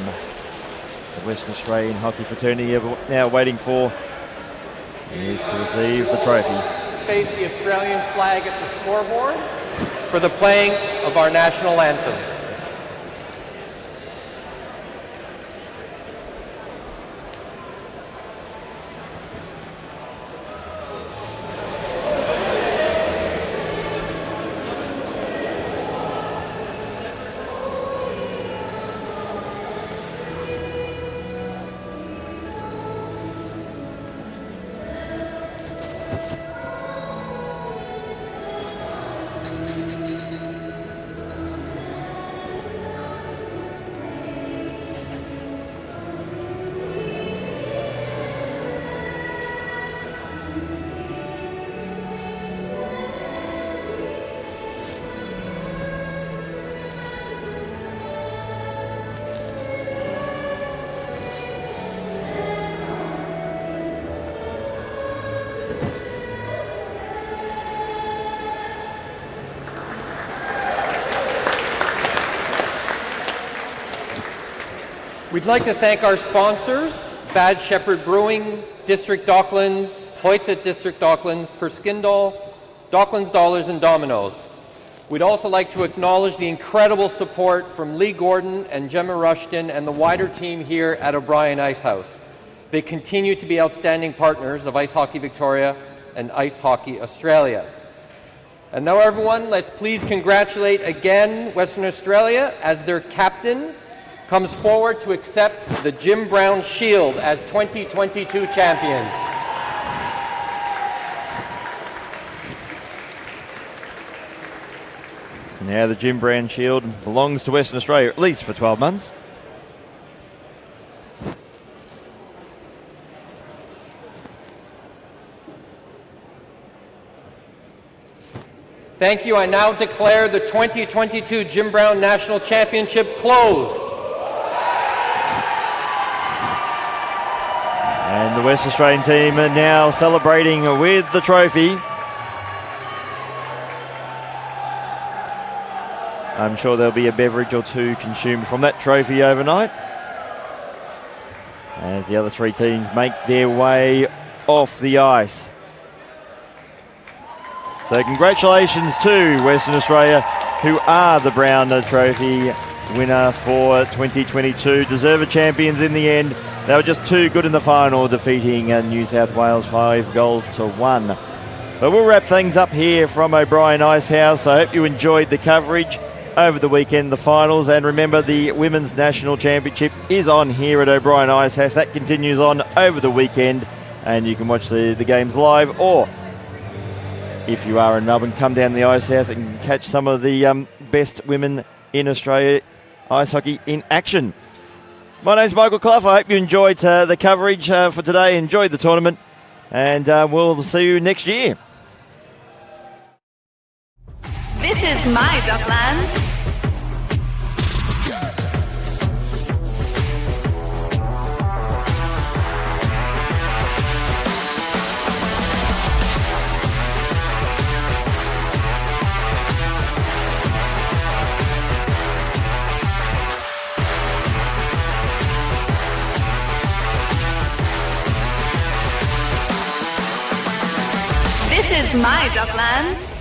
Western Australian hockey fraternity are now waiting for is to receive the trophy. Face the Australian flag at the scoreboard for the playing of our national anthem. We'd like to thank our sponsors, Bad Shepherd Brewing, District Docklands, Hoyts District Docklands, Perskindal, Docklands Dollars, and Domino's. We'd also like to acknowledge the incredible support from Lee Gordon and Gemma Rushton and the wider team here at O'Brien Ice House. They continue to be outstanding partners of Ice Hockey Victoria and Ice Hockey Australia. And now everyone, let's please congratulate again Western Australia as their captain comes forward to accept the Jim Brown Shield as 2022 champions. Now the Jim Brown Shield belongs to Western Australia, at least for 12 months. Thank you. I now declare the 2022 Jim Brown National Championship closed. And the West Australian team are now celebrating with the trophy. I'm sure there'll be a beverage or two consumed from that trophy overnight, as the other three teams make their way off the ice. So congratulations to Western Australia, who are the Brown Trophy winner for 2022. Deserved champions in the end. They were just too good in the final, defeating New South Wales 5-1. But we'll wrap things up here from O'Brien Ice House. I hope you enjoyed the coverage over the weekend, the finals. And remember, the Women's National Championships is on here at O'Brien Ice House. That continues on over the weekend, and you can watch the games live, or if you are in Melbourne, come down to the Ice House and catch some of the best women in Australia ice hockey in action. My name's Michael Clough. I hope you enjoyed the coverage for today, enjoyed the tournament, and we'll see you next year. This is my Docklands. This is my Docklands.